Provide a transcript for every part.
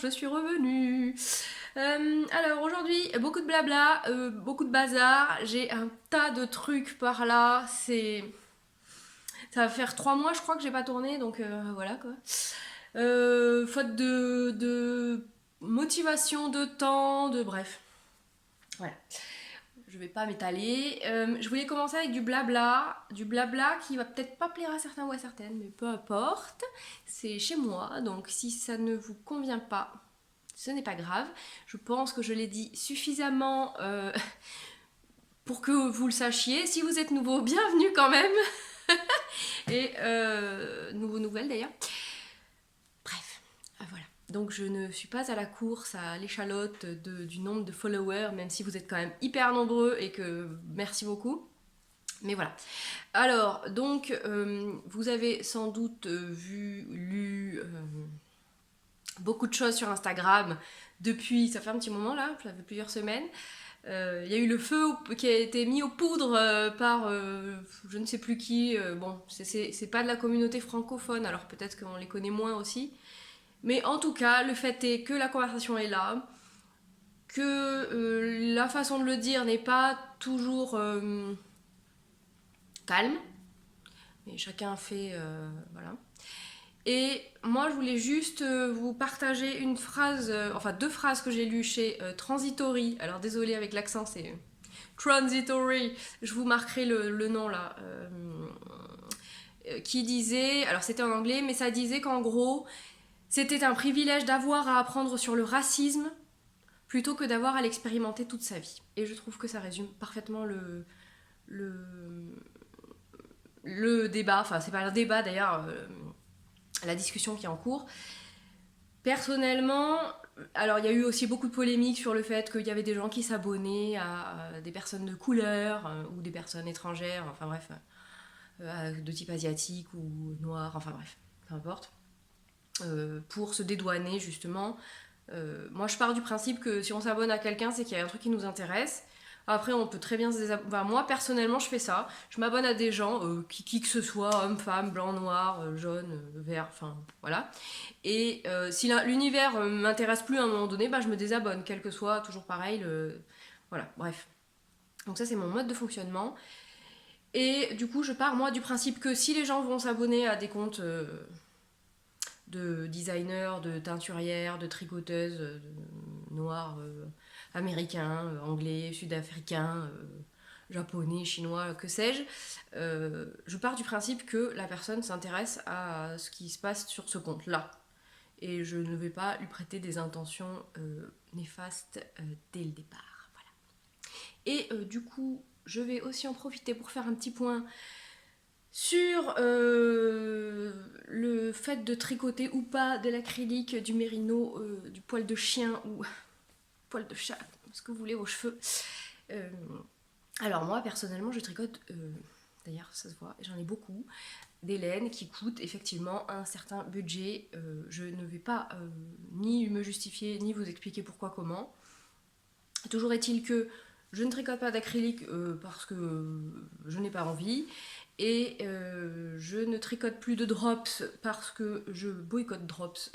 je suis revenue. Alors aujourd'hui, beaucoup de blabla, beaucoup de bazar. J'ai un tas de trucs par là. Ça va faire 3 mois, je crois, que j'ai pas tourné, donc voilà quoi. Faute de motivation, de temps, de bref. Voilà. Je vais pas m'étaler. Je voulais commencer avec du blabla qui va peut-être pas plaire à certains ou à certaines, mais peu importe. C'est chez moi, donc si ça ne vous convient pas, ce n'est pas grave. Je pense que je l'ai dit suffisamment pour que vous le sachiez. Si vous êtes nouveau, bienvenue quand même. Et nouveau nouvelle d'ailleurs. Bref, voilà. Donc je ne suis pas à la course, à l'échalote du nombre de followers, même si vous êtes quand même hyper nombreux et que merci beaucoup. Mais voilà. Alors, donc, vous avez sans doute vu, lu beaucoup de choses sur Instagram depuis, ça fait un petit moment là, ça fait plusieurs semaines. Il y a eu le feu qui a été mis aux poudres par je ne sais plus qui. Bon, c'est pas de la communauté francophone, alors peut-être qu'on les connaît moins aussi. Mais en tout cas, le fait est que la conversation est là, que la façon de le dire n'est pas toujours calme, mais chacun fait. Voilà. Et moi, je voulais juste vous partager une phrase, enfin deux phrases que j'ai lues chez Transitory. Alors désolé avec l'accent, c'est Transitory. Je vous marquerai le nom là. Qui disait, alors c'était en anglais, mais ça disait qu'en gros, c'était un privilège d'avoir à apprendre sur le racisme plutôt que d'avoir à l'expérimenter toute sa vie. Et je trouve que ça résume parfaitement le, le débat, enfin c'est pas le débat d'ailleurs, la discussion qui est en cours. Personnellement, alors il y a eu aussi beaucoup de polémiques sur le fait qu'il y avait des gens qui s'abonnaient à des personnes de couleur ou des personnes étrangères, enfin bref, de type asiatique ou noir, enfin bref, peu importe, pour se dédouaner justement. Moi je pars du principe que si on s'abonne à quelqu'un, c'est qu'il y a un truc qui nous intéresse. Après, on peut très bien se désabonner. Enfin, moi, personnellement, je fais ça. Je m'abonne à des gens, qui que ce soit, homme, femme, blanc, noir, jaune, vert, enfin, voilà. Et si l'univers m'intéresse plus à un moment donné, bah, je me désabonne, quel que soit, toujours pareil. Voilà, bref. Donc ça, c'est mon mode de fonctionnement. Et du coup, je pars, moi, du principe que si les gens vont s'abonner à des comptes de designers, de teinturières, de tricoteuses noires, américains, anglais, sud-africains, japonais, chinois, que sais-je, je pars du principe que la personne s'intéresse à ce qui se passe sur ce compte-là. Et je ne vais pas lui prêter des intentions néfastes dès le départ. Voilà. Et du coup, je vais aussi en profiter pour faire un petit point sur le fait de tricoter ou pas de l'acrylique, du mérino, du poil de chien ou poil de chat, ce que vous voulez aux cheveux. Euh, alors moi, personnellement, je tricote, d'ailleurs ça se voit, j'en ai beaucoup, des laines qui coûtent effectivement un certain budget. Je ne vais pas ni me justifier, ni vous expliquer pourquoi, comment. Toujours est-il que je ne tricote pas d'acrylique parce que je n'ai pas envie. Et je ne tricote plus de drops parce que je boycotte drops.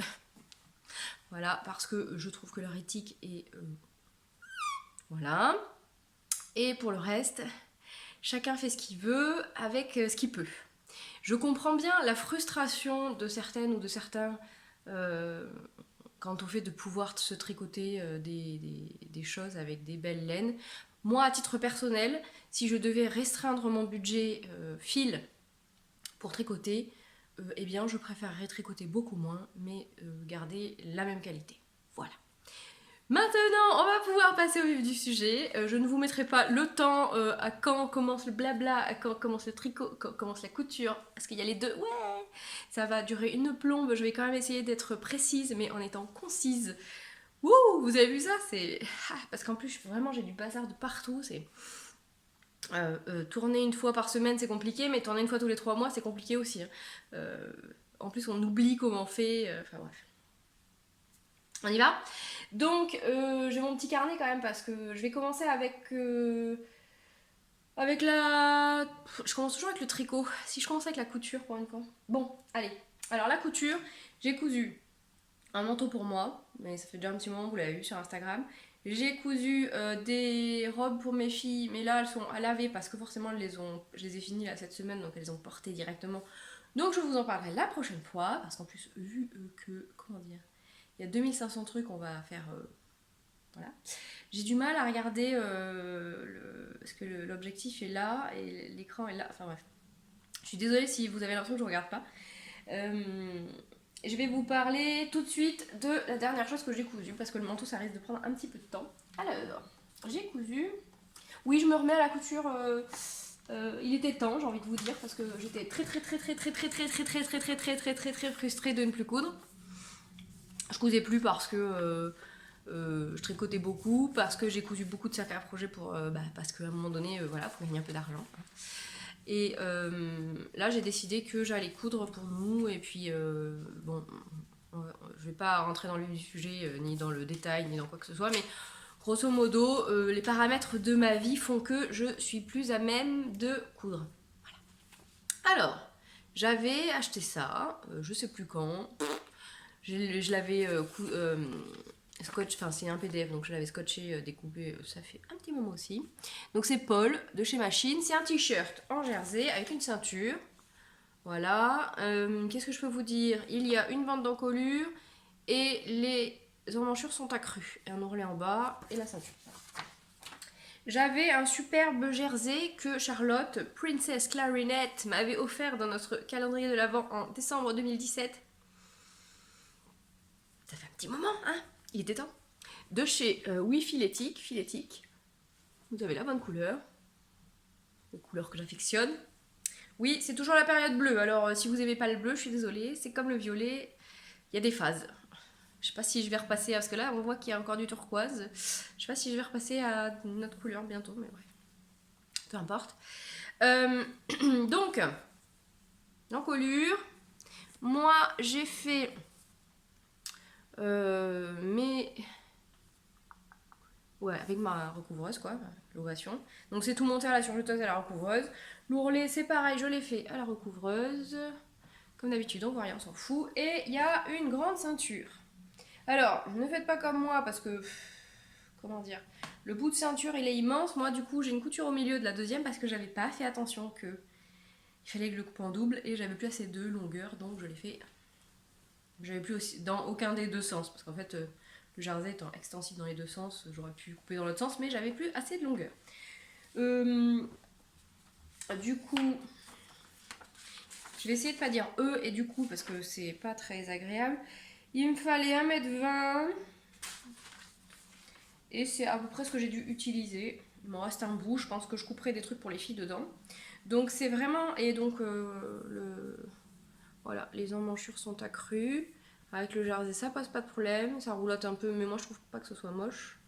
Voilà, parce que je trouve que leur éthique est... voilà. Et pour le reste, chacun fait ce qu'il veut avec ce qu'il peut. Je comprends bien la frustration de certaines ou de certains quant au fait de pouvoir se tricoter des choses avec des belles laines. Moi, à titre personnel, si je devais restreindre mon budget fil pour tricoter, eh bien, je préférerais tricoter beaucoup moins, mais garder la même qualité. Voilà. Maintenant, on va pouvoir passer au vif du sujet. Je ne vous mettrai pas le temps à quand commence le blabla, à quand commence le tricot, quand commence la couture, parce qu'il y a les deux. Ouais, ça va durer une plombe. Je vais quand même essayer d'être précise, mais en étant concise. Wouh, vous avez vu ça? C'est parce qu'en plus, vraiment, j'ai du bazar de partout. C'est tourner une fois par semaine, c'est compliqué, mais tourner une fois tous les 3 mois, c'est compliqué aussi. Hein. En plus, on oublie comment on fait. Enfin bref. On y va. Donc, j'ai mon petit carnet quand même parce que je vais commencer avec la... Je commence toujours avec le tricot. Si je commence avec la couture pour une fois. Bon, allez. Alors, la couture, j'ai cousu un manteau pour moi, mais ça fait déjà un petit moment, vous l'avez vu sur Instagram. J'ai cousu des robes pour mes filles, mais là elles sont à laver parce que forcément je les ai finies là cette semaine, donc elles ont porté directement. Donc je vous en parlerai la prochaine fois, parce qu'en plus, vu que, comment dire, il y a 2500 trucs, on va faire. Voilà. J'ai du mal à regarder parce que l'objectif est là et l'écran est là. Enfin bref. Je suis désolée si vous avez l'impression que je ne regarde pas. Je vais vous parler tout de suite de la dernière chose que j'ai cousue parce que le manteau ça risque de prendre un petit peu de temps. Alors, j'ai cousu. Oui, je me remets à la couture. Il était temps, j'ai envie de vous dire, parce que j'étais très frustrée de ne plus coudre. Je cousais plus parce que je tricotais beaucoup, parce que j'ai cousu beaucoup de sacs à projet parce qu'à un moment donné, voilà, faut gagner un peu d'argent. Et là, j'ai décidé que j'allais coudre pour nous. Et puis, bon, je vais pas rentrer dans le sujet, ni dans le détail, ni dans quoi que ce soit, mais grosso modo, les paramètres de ma vie font que je suis plus à même de coudre. Voilà. Alors, j'avais acheté ça, je sais plus quand. Je l'avais scotch, enfin c'est un PDF, donc je l'avais scotché, découpé, ça fait un petit moment aussi. Donc c'est Paul de chez Machine, c'est un t-shirt en jersey avec une ceinture. Voilà. Qu'est-ce que je peux vous dire? Il y a une bande d'encolure et les emmanchures sont accrues. Et un ourlet en bas et la ceinture. J'avais un superbe jersey que Charlotte, Princess Clarinet, m'avait offert dans notre calendrier de l'Avent en décembre 2017. Ça fait un petit moment, hein? Il était temps. De chez Oui Filetic. Vous avez la bonne couleur. La couleur que j'affectionne. Oui, c'est toujours la période bleue. Alors, si vous n'aimez pas le bleu, je suis désolée. C'est comme le violet. Il y a des phases. Je sais pas si je vais repasser, parce que là, on voit qu'il y a encore du turquoise. Je sais pas si je vais repasser à notre couleur bientôt, mais bref. Peu importe. Donc, l'encolure. Moi, j'ai fait mes... Ouais, avec ma recouvreuse, quoi, l'ovation. Donc c'est tout monté à la surjeteuse et à la recouvreuse. L'ourlet, c'est pareil, je l'ai fait à la recouvreuse. Comme d'habitude, on voit rien, on s'en fout. Et il y a une grande ceinture. Alors, ne faites pas comme moi, parce que... Comment dire? Le bout de ceinture, il est immense. Moi, du coup, j'ai une couture au milieu de la deuxième, parce que j'avais pas fait attention que... Il fallait que je le coupe en double, et j'avais plus assez de longueur, donc je l'ai fait... J'avais plus aussi... dans aucun des deux sens, parce qu'en fait... Le jersey étant extensif dans les deux sens, j'aurais pu couper dans l'autre sens, mais j'avais plus assez de longueur. Du coup, je vais essayer de pas dire et du coup, parce que c'est pas très agréable. Il me fallait 1,20 m. Et c'est à peu près ce que j'ai dû utiliser. Il m'en reste un bout, je pense que je couperai des trucs pour les filles dedans. Donc c'est vraiment... Et donc, voilà, les emmanchures sont accrues. Avec le jersey, ça passe pas de problème. Ça roulotte un peu, mais moi je trouve pas que ce soit moche.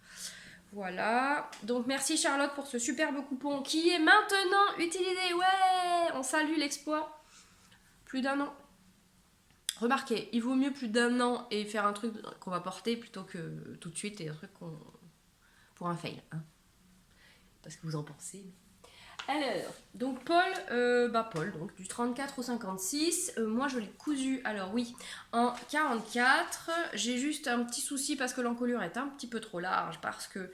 Voilà. Donc merci Charlotte pour ce superbe coupon qui est maintenant utilisé. Ouais, on salue l'exploit. Plus d'un an. Remarquez, il vaut mieux plus d'un an et faire un truc qu'on va porter plutôt que tout de suite et un truc pour un fail. Hein. Parce que vous en pensez. Alors, donc Paul, donc du 34 au 56, moi je l'ai cousu, alors oui, en 44, j'ai juste un petit souci parce que l'encolure est un petit peu trop large, parce que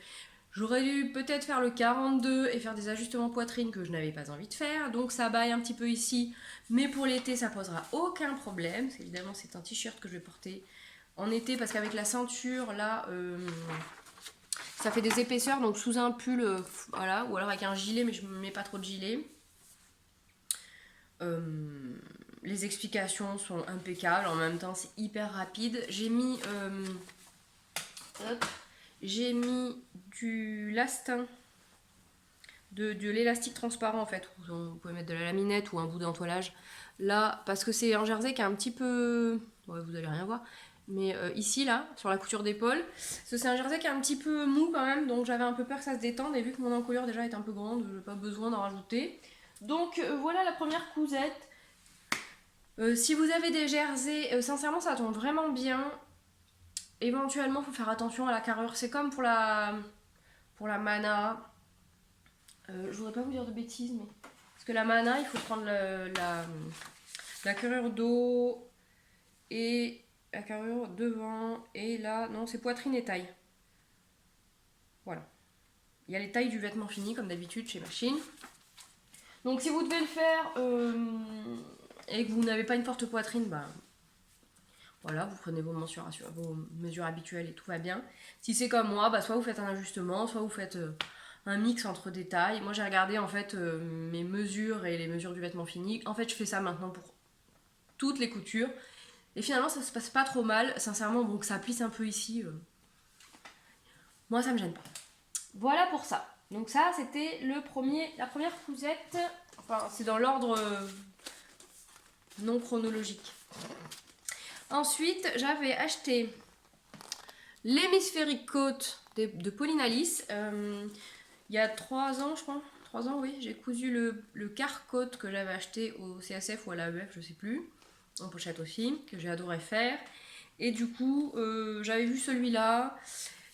j'aurais dû peut-être faire le 42 et faire des ajustements poitrine que je n'avais pas envie de faire, donc ça baille un petit peu ici, mais pour l'été ça posera aucun problème, évidemment c'est un t-shirt que je vais porter en été, parce qu'avec la ceinture là... ça fait des épaisseurs, donc sous un pull, voilà, ou alors avec un gilet, mais je ne mets pas trop de gilet. Les explications sont impeccables, en même temps c'est hyper rapide. J'ai mis du lastin, de l'élastique transparent en fait. Vous pouvez mettre de la laminette ou un bout d'entoilage. Là, parce que c'est un jersey qui est un petit peu... Ouais, vous allez rien voir. Mais ici, là, sur la couture d'épaule, c'est un jersey qui est un petit peu mou quand même, donc j'avais un peu peur que ça se détende, et vu que mon encolure déjà est un peu grande, je n'ai pas besoin d'en rajouter. Donc voilà la première cousette. Si vous avez des jerseys, sincèrement ça tombe vraiment bien. Éventuellement, il faut faire attention à la carrure. C'est comme pour la mana. Je voudrais pas vous dire de bêtises, mais... Parce que la mana, il faut prendre la carrure d'eau et la carrure devant, et là, non, c'est poitrine et taille. Voilà. Il y a les tailles du vêtement fini, comme d'habitude, chez Machine. Donc si vous devez le faire et que vous n'avez pas une forte poitrine, bah voilà, vous prenez vos mesures habituelles et tout va bien. Si c'est comme moi, bah soit vous faites un ajustement, soit vous faites un mix entre des tailles. Moi j'ai regardé en fait mes mesures et les mesures du vêtement fini. En fait je fais ça maintenant pour toutes les coutures. Et finalement ça se passe pas trop mal. Sincèrement, bon que ça plisse un peu ici, moi ça me gêne pas. Voilà pour ça. Donc ça c'était la première cousette. Enfin c'est dans l'ordre non chronologique. Ensuite, j'avais acheté l'hémisphérique côte de Pauline Alice. Il y a 3 ans, je crois. 3 ans, oui. J'ai cousu le quart côte que j'avais acheté au CSF ou à l'AEF, je sais plus. En pochette aussi, que j'ai adoré faire. Et du coup, j'avais vu celui-là.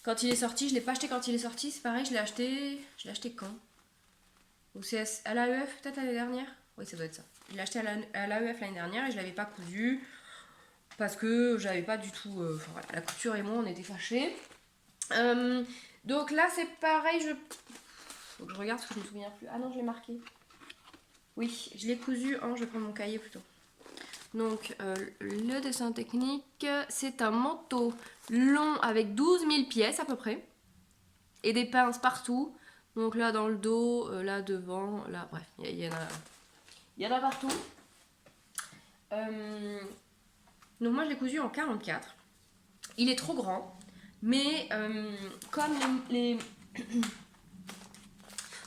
Quand il est sorti, je ne l'ai pas acheté quand il est sorti. C'est pareil, je l'ai acheté. Je l'ai acheté quand? À l'AEF, peut-être l'année dernière? Oui, ça doit être ça. Je l'ai acheté à l'AEF l'année dernière et je ne l'avais pas cousu. Parce que j'avais pas du tout. Enfin voilà, la couture et moi on était fâchés. Donc là c'est pareil, faut que je regarde parce que je me souviens plus. Ah non, je l'ai marqué. Oui, je l'ai cousu en. Je vais prendre mon cahier plutôt. Donc le dessin technique, c'est un manteau long avec 12 000 pièces à peu près. Et des pinces partout. Donc là dans le dos, là devant, là, bref, il y en a partout. Donc moi je l'ai cousu en 44. Il est trop grand, mais comme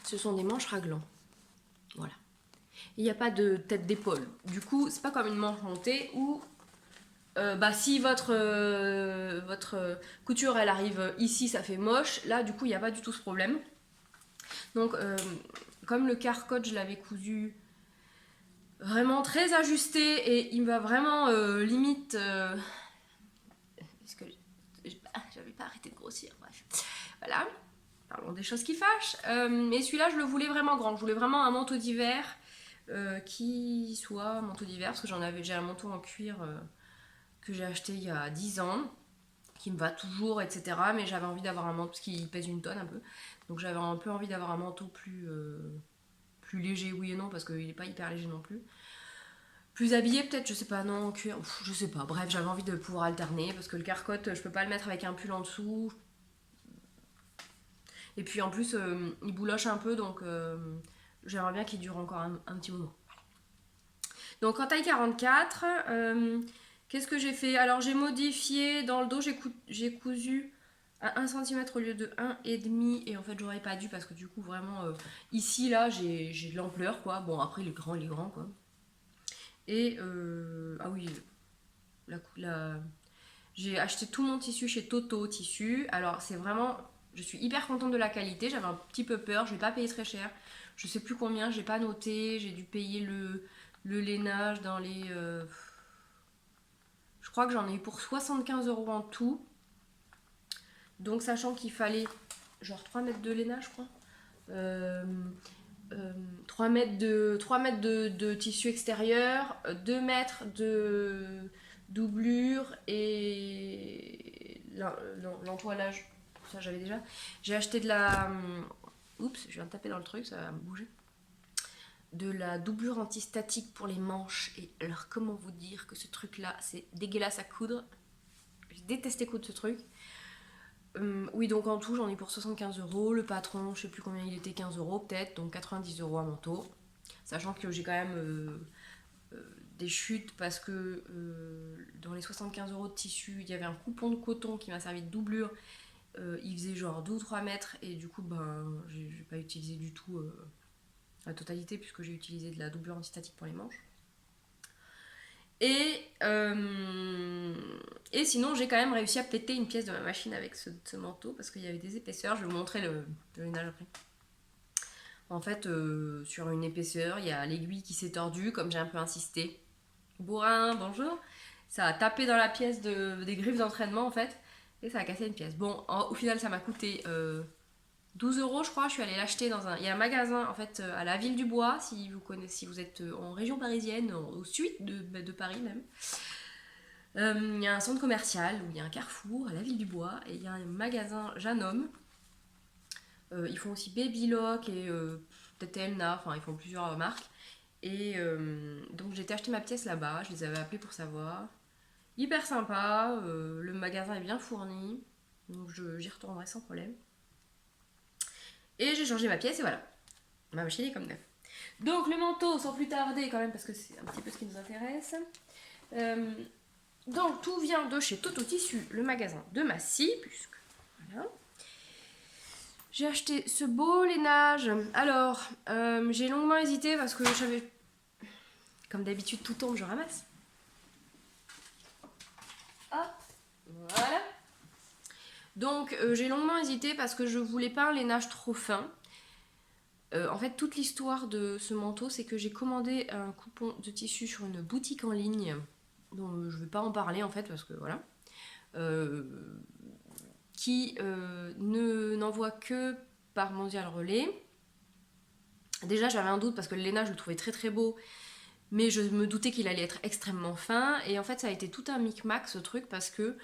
ce sont des manches raglans. Voilà. Il n'y a pas de tête d'épaule. Du coup, c'est pas comme une manche montée où si votre couture elle arrive ici, ça fait moche. Là, du coup, il n'y a pas du tout ce problème. Donc, comme le carcotte, je l'avais cousu vraiment très ajusté et il me va vraiment limite. Parce que j'avais pas arrêté de grossir, bref. Voilà. Parlons des choses qui fâchent. Et celui-là, je le voulais vraiment grand. Je voulais vraiment un manteau d'hiver qui soit un manteau d'hiver parce que j'ai un manteau en cuir que j'ai acheté il y a 10 ans qui me va toujours, etc. Mais j'avais envie d'avoir un manteau parce qu'il pèse 1 tonne un peu. Donc j'avais un peu envie d'avoir un manteau plus léger, oui et non, parce qu'il n'est pas hyper léger non plus. Plus habillé peut-être, je sais pas, non, en cuir, je sais pas. Bref, j'avais envie de pouvoir alterner parce que le carcotte, je peux pas le mettre avec un pull en dessous. Et puis en plus, il bouloche un peu, donc j'aimerais bien qu'il dure encore un petit moment. Donc en taille 44, qu'est-ce que j'ai fait? Alors j'ai modifié dans le dos, j'ai cousu à 1 cm au lieu de 1,5 et en fait j'aurais pas dû parce que du coup vraiment ici là j'ai de l'ampleur quoi. Bon après il est grand quoi. Et ah oui, j'ai acheté tout mon tissu chez Toto Tissu. Alors c'est vraiment, je suis hyper contente de la qualité. J'avais un petit peu peur, je vais pas payer très cher. Je sais plus combien, j'ai pas noté. J'ai dû payer le lainage dans les. Je crois que j'en ai eu pour 75 € en tout. Donc sachant qu'il fallait genre 3 mètres de lainage, je crois. 3 mètres de tissu extérieur, 2 mètres de doublure et l'entoilage, ça j'avais déjà. J'ai acheté de la... Oups, je viens de taper dans le truc, ça va me bouger. De la doublure antistatique pour les manches. Et alors comment vous dire que ce truc là c'est dégueulasse à coudre. J'ai détesté coudre ce truc. Oui, donc en tout j'en ai pour 75 €. Le patron, je sais plus combien il était, 15 € peut-être, donc 90 € à manteau. Sachant que j'ai quand même des chutes parce que dans les 75 € de tissu, il y avait un coupon de coton qui m'a servi de doublure. Il faisait genre 2 ou 3 mètres et du coup, j'ai pas utilisé du tout la totalité puisque j'ai utilisé de la doublure antistatique pour les manches. Et sinon, j'ai quand même réussi à péter une pièce de ma machine avec ce manteau parce qu'il y avait des épaisseurs. Je vais vous montrer le lainage après. En fait, sur une épaisseur, il y a l'aiguille qui s'est tordue, comme j'ai un peu insisté. Bourrin, bonjour. Ça a tapé dans la pièce des griffes d'entraînement en fait, et ça a cassé une pièce. Bon, au final, ça m'a coûté 12 € je crois. Je suis allée l'acheter il y a un magasin en fait à la Ville du Bois, si vous êtes en région parisienne, au sud de Paris même. Il y a un centre commercial où il y a un carrefour à la Ville du Bois et il y a un magasin Jeanne Homme. Ils font aussi Baby Lock et peut-être Elna, enfin ils font plusieurs marques. Et donc j'ai été acheter ma pièce là-bas, je les avais appelés pour savoir. Hyper sympa, le magasin est bien fourni, donc j'y retournerai sans problème. Et j'ai changé ma pièce et voilà, ma machine est comme neuf. Donc le manteau, sans plus tarder quand même, parce que c'est un petit peu ce qui nous intéresse. Donc tout vient de chez Toto Tissu, le magasin de Massy, puisque voilà. J'ai acheté ce beau lainage. Alors, j'ai longuement hésité parce que je savais... Comme d'habitude, tout tombe, je ramasse. Ah, voilà. Donc, j'ai longuement hésité parce que je voulais pas un lainage trop fin. En fait, toute l'histoire de ce manteau, c'est que j'ai commandé un coupon de tissu sur une boutique en ligne, dont je vais pas en parler en fait, parce que voilà. Qui n'envoie que par Mondial Relais. Déjà, j'avais un doute parce que le lainage, je le trouvais très très beau, mais je me doutais qu'il allait être extrêmement fin. Et en fait, ça a été tout un micmac ce truc parce que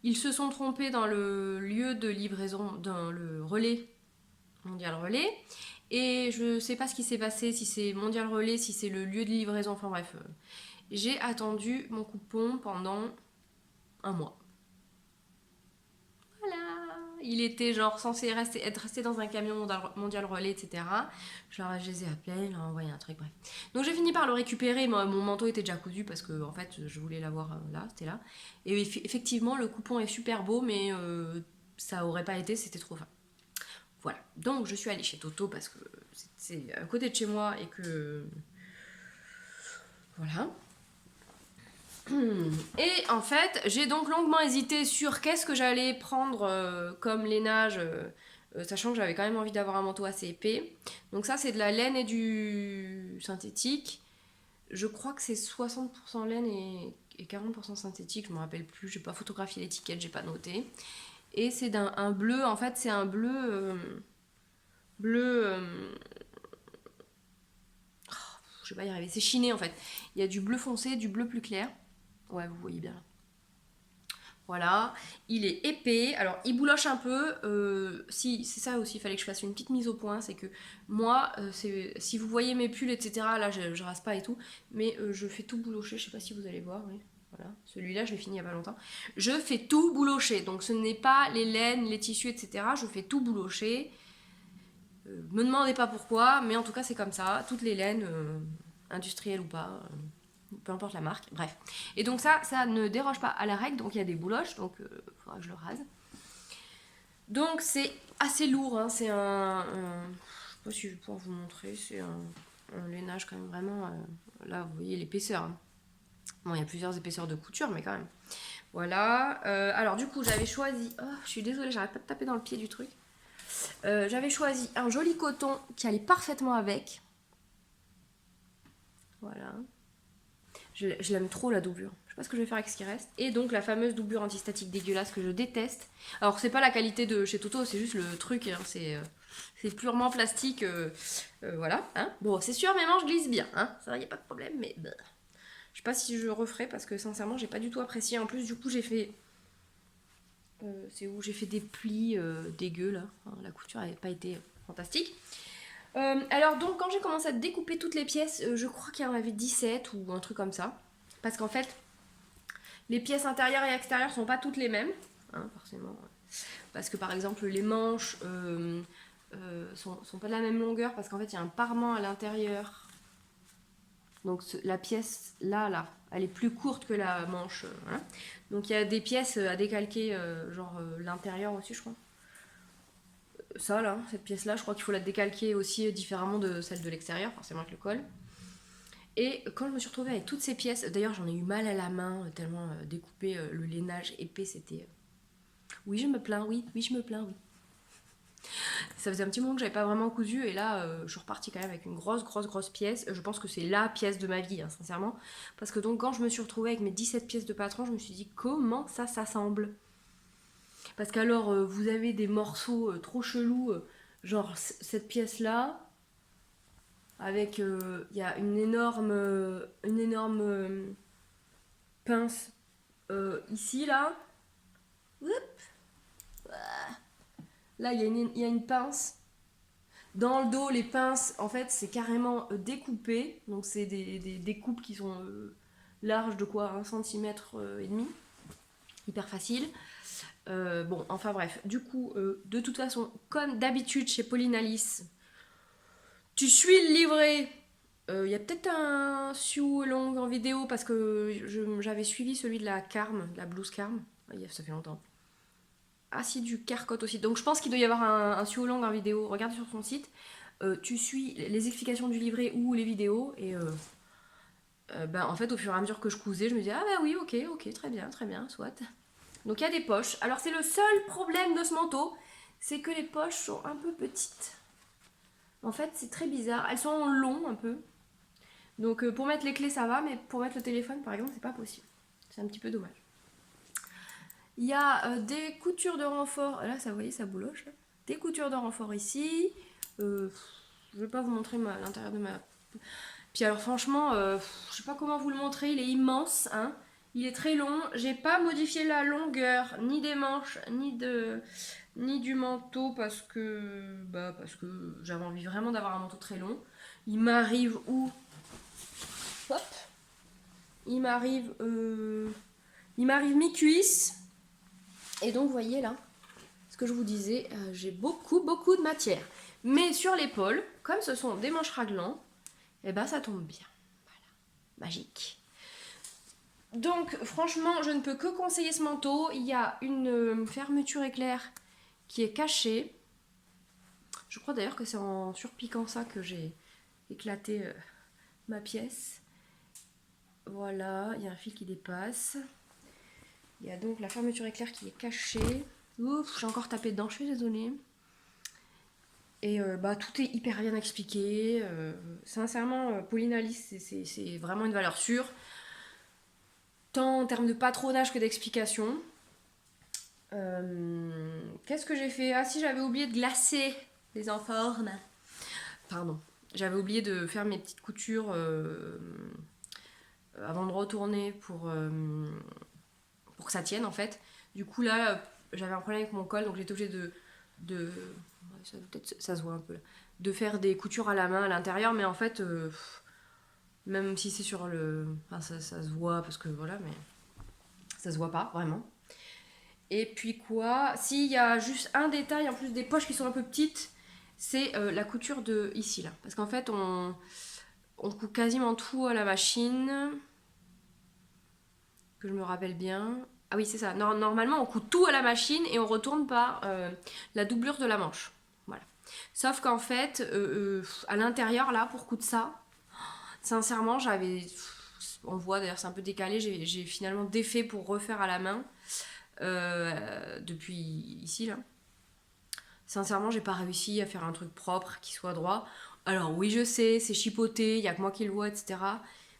ils se sont trompés dans le lieu de livraison, dans le relais Mondial Relais. Et je sais pas ce qui s'est passé, si c'est Mondial Relais, si c'est le lieu de livraison, enfin bref. J'ai attendu mon coupon pendant un mois. Voilà, il était genre censé être resté dans un camion Mondial Relais, etc. Genre, je les ai appelés, leur ai envoyé un truc, bref. Donc j'ai fini par le récupérer, mon manteau était déjà cousu parce que en fait je voulais l'avoir là, c'était là. Et effectivement, le coupon est super beau, mais ça aurait pas été, c'était trop fin. Voilà, donc je suis allée chez Toto parce que c'est à côté de chez moi et que... Voilà. Et en fait, j'ai donc longuement hésité sur qu'est-ce que j'allais prendre comme lainage, sachant que j'avais quand même envie d'avoir un manteau assez épais. Donc ça, c'est de la laine et du synthétique. Je crois que c'est 60% laine et 40% synthétique, je me rappelle plus, j'ai pas photographié l'étiquette, j'ai pas noté. Et c'est un bleu, en fait, c'est un bleu... bleu... je vais pas y arriver, c'est chiné en fait. Il y a du bleu foncé, du bleu plus clair. Ouais, vous voyez bien. Voilà, il est épais, alors il bouloche un peu, si c'est ça aussi, il fallait que je fasse une petite mise au point, c'est que moi, si vous voyez mes pulls, etc., là je rase pas et tout, mais je fais tout boulocher, je sais pas si vous allez voir, oui, voilà, celui-là je l'ai fini il y a pas longtemps, je fais tout boulocher, donc ce n'est pas les laines, les tissus, etc., je fais tout boulocher, me demandez pas pourquoi, mais en tout cas c'est comme ça, toutes les laines, industrielles ou pas, peu importe la marque, bref. Et donc ça ne déroge pas à la règle, donc il y a des bouloches, donc il faudra que je le rase. Donc c'est assez lourd, hein, c'est je sais pas si je vais pouvoir vous montrer, c'est un lainage quand même vraiment, là vous voyez l'épaisseur. Hein. Bon, il y a plusieurs épaisseurs de couture, mais quand même. Voilà, alors du coup j'avais choisi, oh, je suis désolée, j'arrête pas de taper dans le pied du truc. J'avais choisi un joli coton qui allait parfaitement avec. Voilà. Je l'aime trop la doublure. Je sais pas ce que je vais faire avec ce qui reste. Et donc la fameuse doublure antistatique dégueulasse que je déteste. Alors c'est pas la qualité de chez Toto, c'est juste le truc. Hein, c'est purement plastique. Voilà. Hein. Bon, c'est sûr, mes manches glissent bien. Hein, ça, y a pas de problème. Mais bah, je sais pas si je referai parce que sincèrement, j'ai pas du tout apprécié. En plus, du coup, j'ai fait. C'est où j'ai fait des plis dégueux là. Enfin, la couture n'avait pas été fantastique. Alors donc quand j'ai commencé à découper toutes les pièces, je crois qu'il y en avait 17 ou un truc comme ça. Parce qu'en fait, les pièces intérieures et extérieures sont pas toutes les mêmes, hein, forcément. Parce que par exemple les manches sont pas de la même longueur parce qu'en fait il y a un parement à l'intérieur. Donc la pièce là, elle est plus courte que la manche. Voilà. Donc il y a des pièces à décalquer, genre l'intérieur aussi je crois. Ça là, cette pièce là, je crois qu'il faut la décalquer aussi différemment de celle de l'extérieur, forcément avec le col. Et quand je me suis retrouvée avec toutes ces pièces, d'ailleurs j'en ai eu mal à la main, tellement découper le lainage épais c'était... Oui je me plains, oui je me plains, oui. Ça faisait un petit moment que j'avais pas vraiment cousu et là je suis repartie quand même avec une grosse pièce. Je pense que c'est la pièce de ma vie, hein, sincèrement. Parce que donc quand je me suis retrouvée avec mes 17 pièces de patron, je me suis dit comment ça s'assemble. Parce qu'alors, vous avez des morceaux trop chelous, genre cette pièce-là, avec, il y a une énorme pince ici là, là il y a une pince. Dans le dos, les pinces, en fait, c'est carrément découpé. Donc, c'est des coupes qui sont larges de quoi 1 cm et demi. Hyper facile. Bon, enfin bref. Du coup, de toute façon, comme d'habitude chez Pauline Alice, tu suis le livret. Il y a peut-être un sew long en vidéo parce que j'avais suivi celui de la Carme, de la blouse Carme. Ça fait longtemps. Ah si, du Carcotte aussi. Donc je pense qu'il doit y avoir un sew long en vidéo. Regarde sur son site. Tu suis les explications du livret ou les vidéos et ben, en fait au fur et à mesure que je cousais je me disais ah bah oui ok très bien soit. Donc il y a des poches. Alors c'est le seul problème de ce manteau, c'est que les poches sont un peu petites. En fait c'est très bizarre, elles sont en long un peu. Donc pour mettre les clés ça va, mais pour mettre le téléphone par exemple c'est pas possible. C'est un petit peu dommage. Il y a des coutures de renfort, là ça vous voyez ça bouloche là. Des coutures de renfort ici. Je vais pas vous montrer l'intérieur de ma... Puis alors franchement, je sais pas comment vous le montrer, il est immense, hein. Il est très long. J'ai pas modifié la longueur, ni des manches, ni du manteau parce que j'avais envie vraiment d'avoir un manteau très long. Il m'arrive où? Hop. Il m'arrive mi-cuisse. Et donc vous voyez là, ce que je vous disais, j'ai beaucoup de matière. Mais sur l'épaule, comme ce sont des manches raglan, et ben ça tombe bien. Voilà, magique. Donc franchement, je ne peux que conseiller ce manteau. Il y a une fermeture éclair qui est cachée. Je crois d'ailleurs que c'est en surpiquant ça que j'ai éclaté ma pièce. Voilà, il y a un fil qui dépasse. Il y a donc la fermeture éclair qui est cachée. Ouf, j'ai encore tapé dedans, je suis désolée. Et bah, tout est hyper bien expliqué. Sincèrement, Pauline Alice, c'est vraiment une valeur sûre. Tant en termes de patronage que d'explication. Qu'est-ce que j'ai fait? Ah si, j'avais oublié de glacer les enformes. Pardon. J'avais oublié de faire mes petites coutures avant de retourner pour que ça tienne en fait. Du coup là, j'avais un problème avec mon col, donc j'étais obligée de ça se voit un peu là, de faire des coutures à la main à l'intérieur, mais en fait, même si c'est sur le... Enfin, ça se voit parce que voilà, mais ça se voit pas vraiment. Et puis quoi, s'il y a juste un détail en plus des poches qui sont un peu petites, c'est la couture de ici là. Parce qu'en fait, on coupe quasiment tout à la machine. Que je me rappelle bien. Ah oui, c'est ça. Normalement, on coupe tout à la machine et on retourne par la doublure de la manche. Voilà. Sauf qu'en fait, à l'intérieur, là, pour coudre ça, sincèrement, j'avais... On voit d'ailleurs, c'est un peu décalé. J'ai finalement défait pour refaire à la main. Depuis ici, là. Sincèrement, j'ai pas réussi à faire un truc propre, qui soit droit. Alors oui, je sais, c'est chipoté, il y a que moi qui le vois, etc.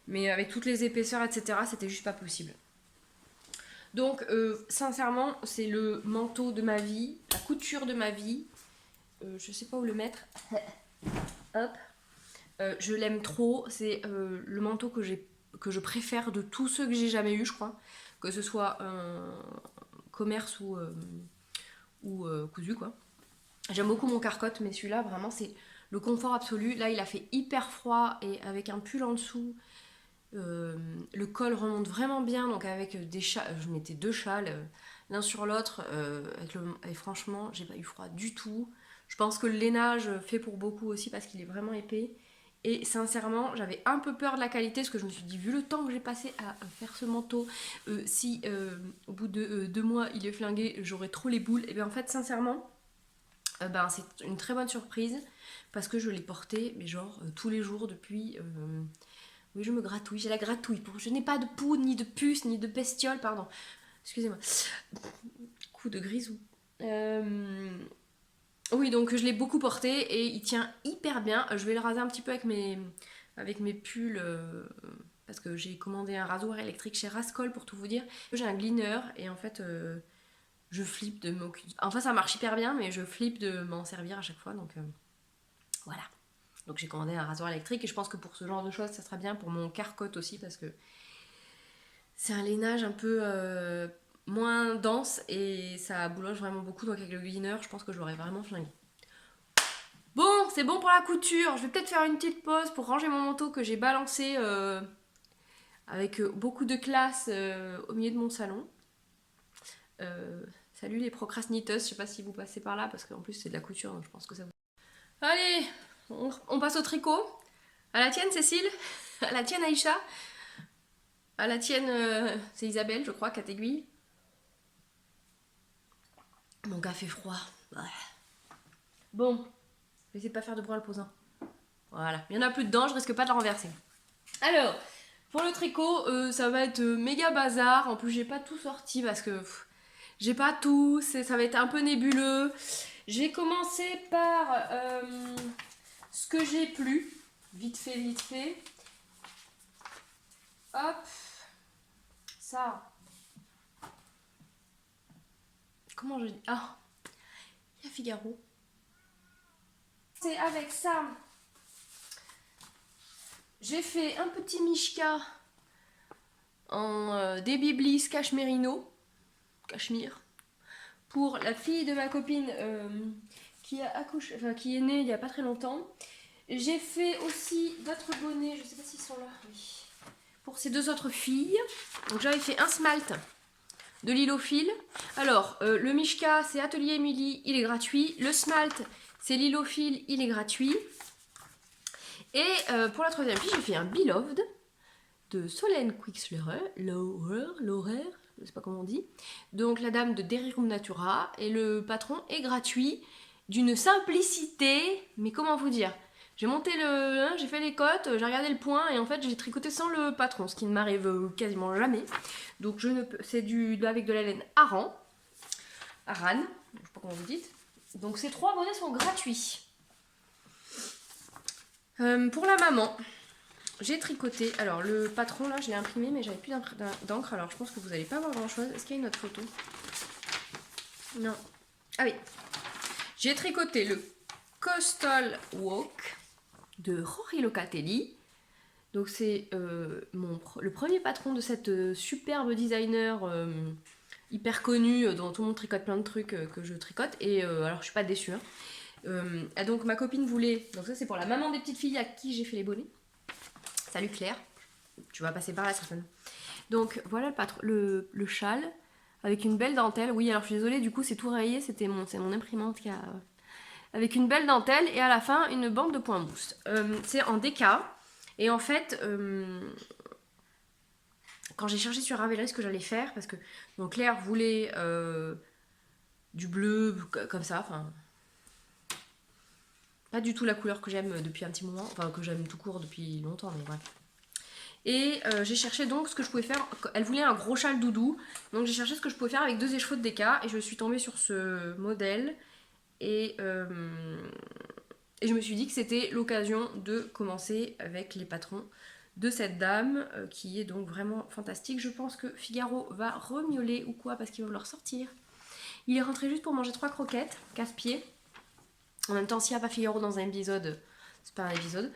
Mais avec toutes les épaisseurs, etc., c'était juste pas possible. Donc, sincèrement, c'est le manteau de ma vie, la couture de ma vie. Je sais pas où le mettre. Hop. Je l'aime trop. C'est le manteau que je préfère de tous ceux que j'ai jamais eu, je crois. Que ce soit commerce ou cousu, quoi. J'aime beaucoup mon carcotte, mais celui-là, vraiment, c'est le confort absolu. Là, il a fait hyper froid et avec un pull en dessous. Le col remonte vraiment bien, donc avec des châles, je mettais 2 châles l'un sur l'autre, et franchement j'ai pas eu froid du tout. Je pense que le lainage fait pour beaucoup aussi parce qu'il est vraiment épais. Et sincèrement, j'avais un peu peur de la qualité parce que je me suis dit, vu le temps que j'ai passé à faire ce manteau, si au bout de 2 mois il est flingué, j'aurais trop les boules. Et bien en fait, sincèrement, ben, c'est une très bonne surprise parce que je l'ai porté, mais genre tous les jours depuis. Oui, je me gratouille, j'ai la gratouille. Je n'ai pas de poudre, ni de puce, ni de bestiole, pardon. Excusez-moi. Coup de grisou. Oui, donc je l'ai beaucoup porté et il tient hyper bien. Je vais le raser un petit peu avec mes pulls parce que j'ai commandé un rasoir électrique chez Rascol pour tout vous dire. J'ai un gleaner et en fait je flippe de m'occuper. Enfin, ça marche hyper bien, mais je flippe de m'en servir à chaque fois, donc voilà. Donc j'ai commandé un rasoir électrique et je pense que pour ce genre de choses, ça sera bien pour mon carcotte aussi parce que C'est un lainage un peu moins dense et ça bouloche vraiment beaucoup. Donc avec le glitter, je pense que je l'aurais vraiment flingué. Bon, c'est bon pour la couture. Je vais peut-être faire une petite pause pour ranger mon manteau que j'ai balancé avec beaucoup de classe au milieu de mon salon. Salut les procrastinateuses, je sais pas si vous passez par là parce qu'en plus c'est de la couture, donc je pense que ça vous... Allez, on passe au tricot. À la tienne Cécile, à la tienne Aïcha, à la tienne c'est Isabelle je crois, 4 aiguilles. Mon café froid. Ouais. Bon, n'essayez de pas faire de bruit en le posant. Voilà, il y en a plus dedans, je risque pas de la renverser. Alors, pour le tricot, ça va être méga bazar. En plus, j'ai pas tout sorti parce que j'ai pas tout. Ça va être un peu nébuleux. Je vais commencer par ce que j'ai plus. Vite fait, vite fait. Hop. Ça. Comment je dis? Ah, il y a Figaro. C'est avec ça. J'ai fait un petit Mishka en Baby Bliss Cashmerino. Cachemire. Pour la fille de ma copine qui a accouché, enfin qui est née il y a pas très longtemps. J'ai fait aussi d'autres bonnets, je sais pas s'ils sont là, oui. Pour ces deux autres filles. Donc j'avais fait un smalt de Lilophile. Alors, le Mishka, c'est Atelier Émilie, il est gratuit. Le smalt, c'est Lilophile, il est gratuit. Et pour la troisième fille, j'ai fait un Beloved de Solène Quixleurer, Laurer, je sais pas comment on dit. Donc la dame de Derirum Natura. Et le patron est gratuit, d'une simplicité, mais comment vous dire? J'ai monté j'ai fait les cotes, j'ai regardé le point et en fait j'ai tricoté sans le patron, ce qui ne m'arrive quasiment jamais. Donc je ne peux, c'est avec de la laine Aran, je sais pas comment vous dites. Donc ces 3 bonnets sont gratuits. Pour la maman, j'ai tricoté, alors le patron là je l'ai imprimé mais j'avais plus d'encre, alors je pense que vous n'allez pas voir grand chose. Est-ce qu'il y a une autre photo? Non. Ah oui. J'ai tricoté le Coastal Walk de Jorge Locatelli. Donc c'est le premier patron de cette superbe designer hyper connue dont tout le monde tricote plein de trucs que je tricote. Et alors je suis pas déçue. Et donc ma copine voulait, donc ça c'est pour la maman des petites filles à qui j'ai fait les bonnets. Salut Claire, tu vas passer par là certainement. Donc voilà le châle avec une belle dentelle. Oui alors je suis désolée, du coup c'est tout rayé, c'est mon imprimante qui a... avec une belle dentelle et à la fin une bande de points mousse. C'est en DK et en fait quand j'ai cherché sur Ravelry ce que j'allais faire, parce que donc Claire voulait du bleu comme ça, enfin pas du tout la couleur que j'aime depuis un petit moment, enfin que j'aime tout court depuis longtemps, mais bref. Et j'ai cherché donc ce que je pouvais faire. Elle voulait un gros châle doudou, donc j'ai cherché ce que je pouvais faire avec 2 écheveaux de DK et je suis tombée sur ce modèle et je me suis dit que c'était l'occasion de commencer avec les patrons de cette dame qui est donc vraiment fantastique. Je pense que Figaro va remioler ou quoi parce qu'il va vouloir sortir. Il est rentré juste pour manger 3 croquettes, casse-pied. En même temps, s'il n'y a pas Figaro dans un épisode, c'est pas un épisode.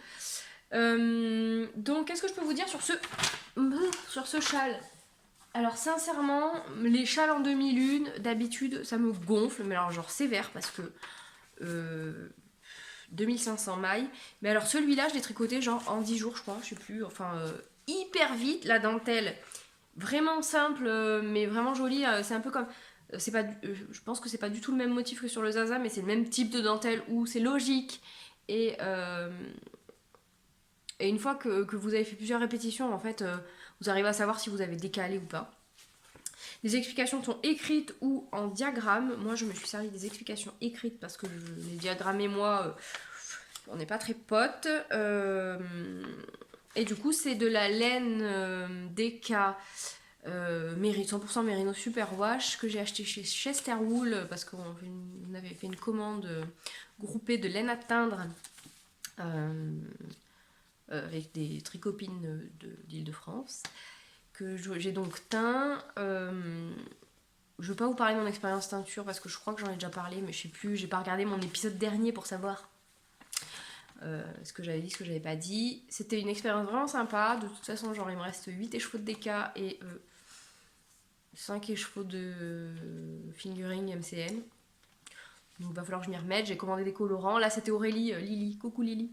Donc, qu'est-ce que je peux vous dire sur ce châle? Alors, sincèrement, les châles en demi-lune, d'habitude, ça me gonfle, mais alors, genre sévère, parce que 2500 mailles. Mais alors, celui-là, je l'ai tricoté genre en 10 jours, je crois, je sais plus, enfin, hyper vite. La dentelle, vraiment simple, mais vraiment jolie. C'est un peu comme. C'est pas, je pense que c'est pas du tout le même motif que sur le Zaza, mais c'est le même type de dentelle où c'est logique. Et une fois que vous avez fait plusieurs répétitions, en fait, vous arrivez à savoir si vous avez décalé ou pas. Les explications sont écrites ou en diagramme. Moi, je me suis servi des explications écrites parce que les diagrammes et moi, on n'est pas très potes. Et du coup, c'est de la laine DK 100% Merino Super Wash que j'ai acheté chez Chesterwool parce qu'on avait fait une commande groupée de laine à teindre. Avec des tricopines d'Île-de-France que j'ai donc teint. Je ne veux pas vous parler de mon expérience teinture parce que je crois que j'en ai déjà parlé, mais je sais plus, j'ai pas regardé mon épisode dernier pour savoir ce que j'avais dit, ce que j'avais pas dit. C'était une expérience vraiment sympa. De toute façon, genre, il me reste 8 écheveaux de DK et 5 écheveaux de fingering MCN. Donc, il va falloir que je m'y remette. J'ai commandé des colorants. Là, c'était Aurélie, Lily. Coucou Lily.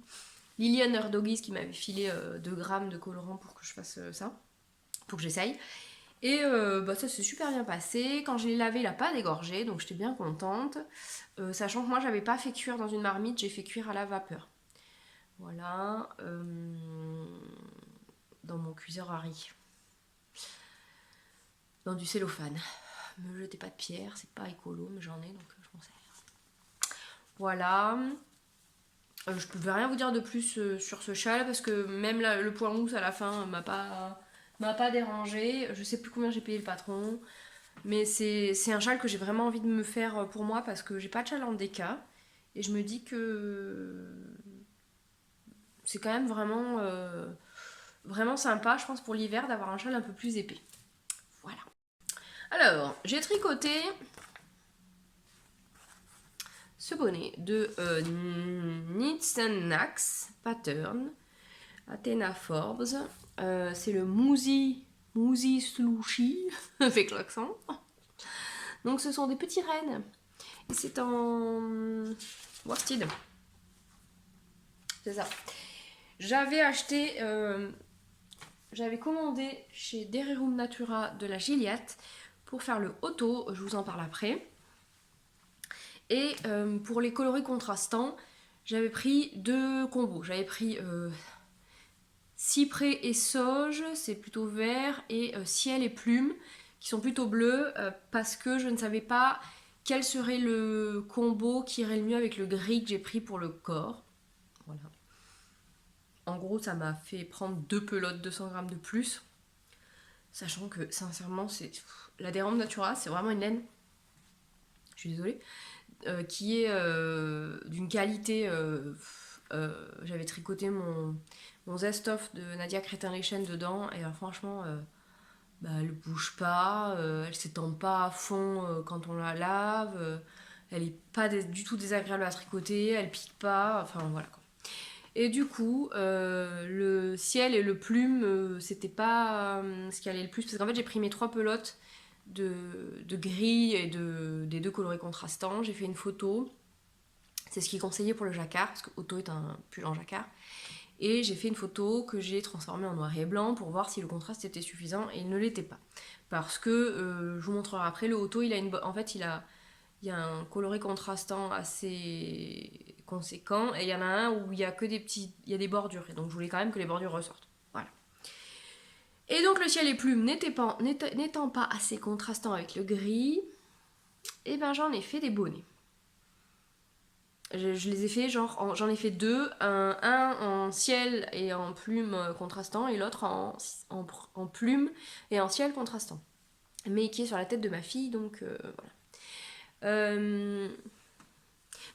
Lily Underdoggies qui m'avait filé 2 grammes de colorant pour que je fasse ça. Pour que j'essaye. Et ça s'est super bien passé. Quand je l'ai lavé, il n'a pas dégorgé, donc j'étais bien contente. Sachant que moi, j'avais pas fait cuire dans une marmite, j'ai fait cuire à la vapeur. Voilà. Dans mon cuiseur à riz. Dans du cellophane. Me jetez pas de pierre, c'est pas écolo, mais j'en ai, donc je m'en sers. Voilà. Je ne peux rien vous dire de plus sur ce châle, parce que même le point mousse à la fin m'a pas dérangé. Je sais plus combien j'ai payé le patron. Mais c'est un châle que j'ai vraiment envie de me faire pour moi parce que j'ai pas de châle en déca. Et je me dis que c'est quand même vraiment sympa, je pense, pour l'hiver d'avoir un châle un peu plus épais. Voilà. Alors, j'ai tricoté ce bonnet de Knits and Knacks Pattern Athena Forbes. C'est le Mousi Slushy avec l'accent. Donc ce sont des petits rennes. Et c'est en worsted. C'est ça. J'avais acheté, j'avais commandé chez Dererum Natura de la Gilliatt pour faire le auto, je vous en parle après. Et pour les coloris contrastants, j'avais pris 2 combos. J'avais pris cyprès et sauge, c'est plutôt vert, et ciel et plume, qui sont plutôt bleus, parce que je ne savais pas quel serait le combo qui irait le mieux avec le gris que j'ai pris pour le corps. Voilà. En gros, ça m'a fait prendre 2 pelotes, 200 grammes de plus. Sachant que, sincèrement, la Dererum Natura, c'est vraiment une laine, je suis désolée, qui est d'une qualité... j'avais tricoté mon Zestoff de Nadia Crétin-Lechen dedans, et franchement, elle bouge pas, elle s'étend pas à fond quand on la lave, elle est pas du tout désagréable à tricoter, elle pique pas, enfin voilà quoi. Et du coup, le ciel et le plume, c'était pas ce qui allait le plus, parce qu'en fait j'ai pris mes 3 pelotes de gris et des 2 coloris contrastants, j'ai fait une photo, c'est ce qui est conseillé pour le jacquard, parce que Otto est un pull en jacquard. Et j'ai fait une photo que j'ai transformée en noir et blanc pour voir si le contraste était suffisant, et il ne l'était pas. Parce que, je vous montrerai après, le Otto, en fait, il y a un coloris contrastant assez conséquent, et il y en a un où il y a que il y a des bordures, et donc je voulais quand même que les bordures ressortent. Voilà. Et donc le ciel et plumes n'étant pas assez contrastant avec le gris, et ben j'en ai fait des bonnets. Je les ai fait j'en ai fait 2, un en ciel et en plume contrastant, et l'autre en plume et en ciel contrastant. Mais qui est sur la tête de ma fille, donc voilà.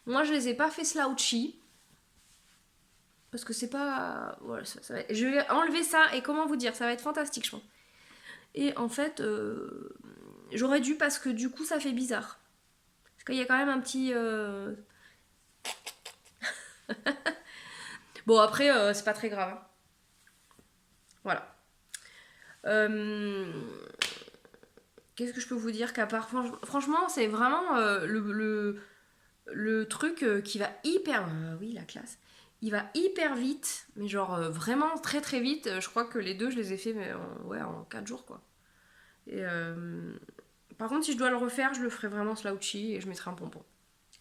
Moi je les ai pas fait slouchy, parce que c'est pas... Voilà, je vais enlever ça, et comment vous dire, ça va être fantastique je pense. Et en fait, j'aurais dû, parce que du coup ça fait bizarre. Parce qu'il y a quand même un petit... Bon, après, c'est pas très grave. Hein. Voilà. Qu'est-ce que je peux vous dire qu'à part... Franchement, c'est vraiment le truc qui va hyper... oui, la classe. Il va hyper vite, mais genre vraiment très très vite. Je crois que les 2, je les ai fait mais en 4 jours, quoi. Et par contre, si je dois le refaire, je le ferai vraiment slouchy et je mettrai un pompon.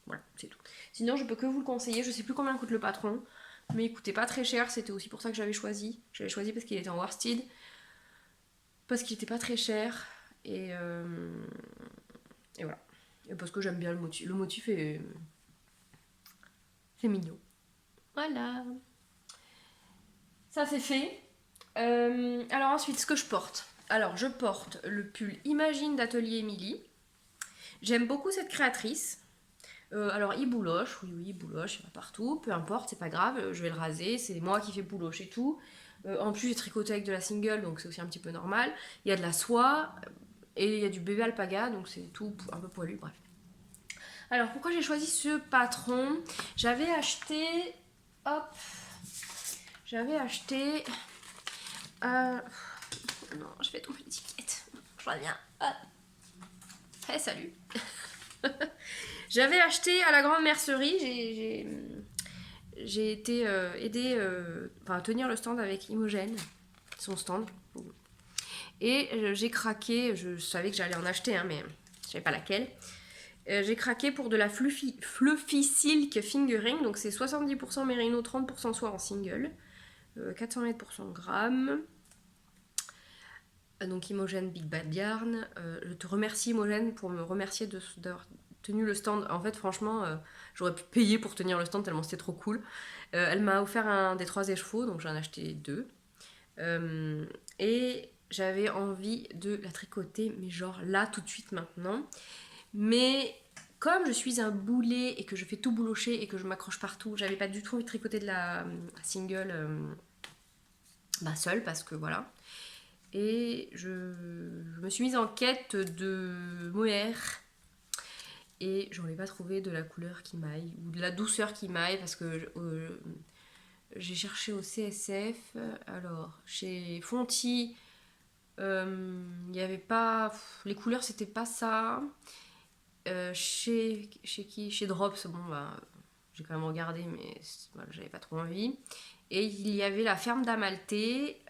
Voilà, c'est tout. Sinon, je peux que vous le conseiller. Je sais plus combien coûte le patron, mais il coûtait pas très cher. C'était aussi pour ça que j'avais choisi. J'avais choisi parce qu'il était en worsted, parce qu'il était pas très cher, et voilà. Et parce que j'aime bien le motif. Le motif est... c'est mignon. Voilà. Ça, c'est fait. Alors ensuite, ce que je porte. Alors, je porte le pull Imagine d'Atelier Émilie. J'aime beaucoup cette créatrice. Alors, il bouloche, oui, il bouloche, il va partout, peu importe, c'est pas grave, je vais le raser, c'est moi qui fais bouloche et tout. En plus, j'ai tricoté avec de la single, donc c'est aussi un petit peu normal. Il y a de la soie, et il y a du bébé alpaga, donc c'est tout un peu poilu, bref. Alors, pourquoi j'ai choisi ce patron? J'avais acheté... hop, j'avais acheté... Non, je vais tomber l'étiquette. Je reviens. Hop. Hey, salut. J'avais acheté à la grande mercerie, j'ai été aidée à tenir le stand avec Imogène, son stand. Et j'ai craqué, je savais que j'allais en acheter, hein, mais je savais pas laquelle. J'ai craqué pour de la Fluffy Silk Fingering, donc c'est 70% mérino, 30% soie en single, 400 mètres pour 100 grammes. Donc Imogène Big Bad Yarn. Je te remercie Imogène pour me remercier d'avoir tenu le stand. En fait franchement j'aurais pu payer pour tenir le stand tellement c'était trop cool. Elle m'a offert un des 3 écheveaux, donc j'en ai acheté 2. Et j'avais envie de la tricoter, mais genre là tout de suite maintenant. Mais comme je suis un boulet et que je fais tout boulocher et que je m'accroche partout, j'avais pas du tout envie de tricoter de la single seule parce que voilà. Et je me suis mise en quête de mohair et j'en ai pas trouvé de la couleur qui m'aille ou de la douceur qui m'aille parce que j'ai cherché au CSF. Alors chez Fonty il n'y avait pas les couleurs, c'était pas ça. Chez qui? Chez Drops, bon bah j'ai quand même regardé mais voilà, j'avais pas trop envie. Et il y avait la ferme d'Amalté.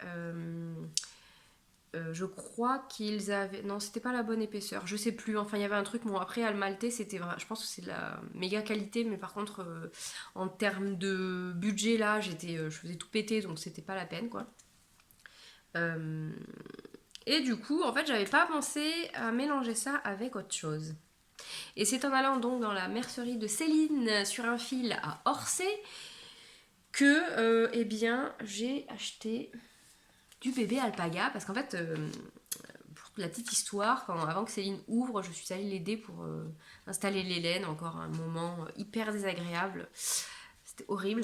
Je crois qu'ils avaient... Non, c'était pas la bonne épaisseur, je sais plus. Enfin, il y avait un truc... Bon, après, Almalté, c'était vrai... Je pense que c'est de la méga qualité, mais par contre, en termes de budget, là, je faisais tout péter, donc c'était pas la peine, quoi. Et du coup, en fait, j'avais pas pensé à mélanger ça avec autre chose. Et c'est en allant donc dans la mercerie de Céline sur un fil à Orsay que, eh bien, j'ai acheté du bébé alpaga parce qu'en fait pour la petite histoire, avant que Céline ouvre, je suis allée l'aider pour installer les laines, encore un moment hyper désagréable, c'était horrible,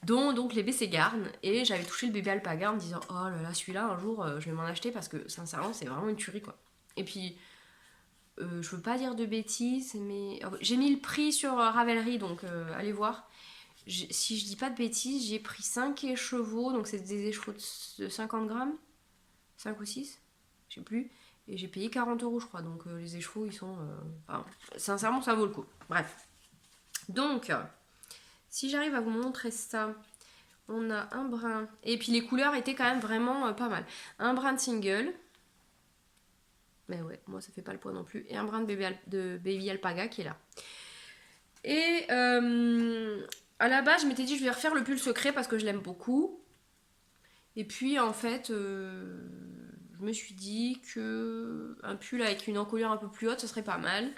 dont donc les BC Garn, et j'avais touché le bébé alpaga en me disant oh là là, celui-là un jour je vais m'en acheter parce que sincèrement c'est vraiment une tuerie quoi. Et puis je veux pas dire de bêtises, mais j'ai mis le prix sur Ravelry, donc allez voir. Si je dis pas de bêtises, j'ai pris 5 écheveaux, donc c'est des écheveaux de 50 grammes, 5 ou 6, je sais plus, et j'ai payé 40 € je crois, donc les écheveaux ils sont... Enfin, sincèrement ça vaut le coup. Bref. Donc, si j'arrive à vous montrer ça, on a un brin, et puis les couleurs étaient quand même vraiment pas mal. Un brin de single, mais ouais, moi ça fait pas le poids non plus, et un brin de baby alpaga qui est là. Et à la base, je m'étais dit je vais refaire le pull secret parce que je l'aime beaucoup. Et puis en fait, je me suis dit que un pull avec une encolure un peu plus haute, ce serait pas mal.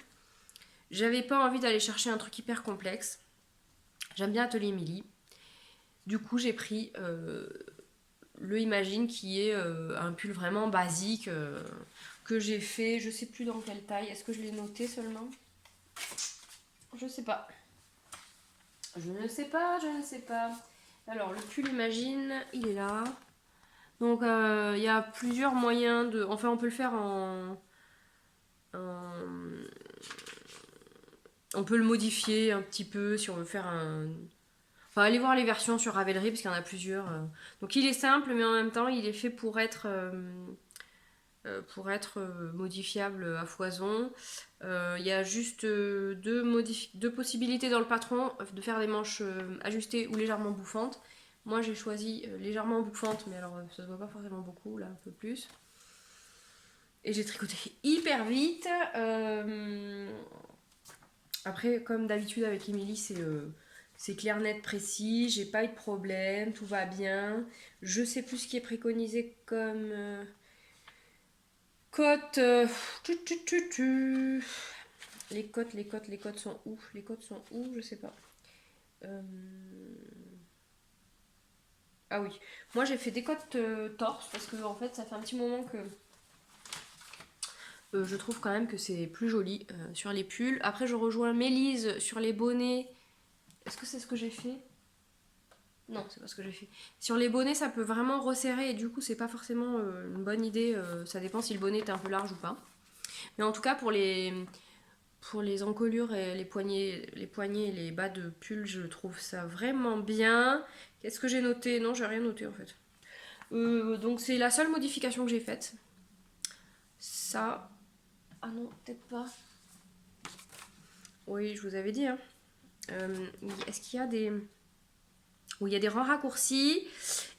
J'avais pas envie d'aller chercher un truc hyper complexe. J'aime bien Atelier Milly. Du coup, j'ai pris le Imagine qui est un pull vraiment basique que j'ai fait, je sais plus dans quelle taille. Est-ce que je l'ai noté seulement? Je sais pas. Je ne sais pas, je ne sais pas. Alors, le pull Imagine, il est là. Donc, il y a plusieurs moyens de... Enfin, on peut le faire on peut le modifier un petit peu si on veut faire un... Enfin, allez voir les versions sur Ravelry parce qu'il y en a plusieurs. Donc, il est simple, mais en même temps, il est fait pour être modifiable à foison. Il y a juste deux possibilités dans le patron de faire des manches ajustées ou légèrement bouffantes. Moi j'ai choisi légèrement bouffante, mais alors ça se voit pas forcément beaucoup, là un peu plus. Et j'ai tricoté hyper vite. Après, comme d'habitude avec Émilie, c'est clair, net, précis. J'ai pas eu de problème, tout va bien. Je sais plus ce qui est préconisé comme cote. Les cotes sont où? Les cotes sont où? Je sais pas. Ah oui, moi j'ai fait des cotes torse parce que en fait ça fait un petit moment que je trouve quand même que c'est plus joli sur les pulls. Après je rejoins Mélise sur les bonnets. Est-ce que c'est ce que j'ai fait? Non, c'est pas ce que j'ai fait. Sur les bonnets ça peut vraiment resserrer et du coup c'est pas forcément une bonne idée. Ça dépend si le bonnet est un peu large ou pas. Mais en tout cas pour les pour les encolures et les poignets et les bas de pull, je trouve ça vraiment bien. Qu'est-ce que j'ai noté? Non, j'ai rien noté en fait. Donc c'est la seule modification que j'ai faite. Ça. Ah non, peut-être pas. Oui, je vous avais dit. Hein. Est-ce qu'il y a des... Oui, il y a des rangs raccourcis.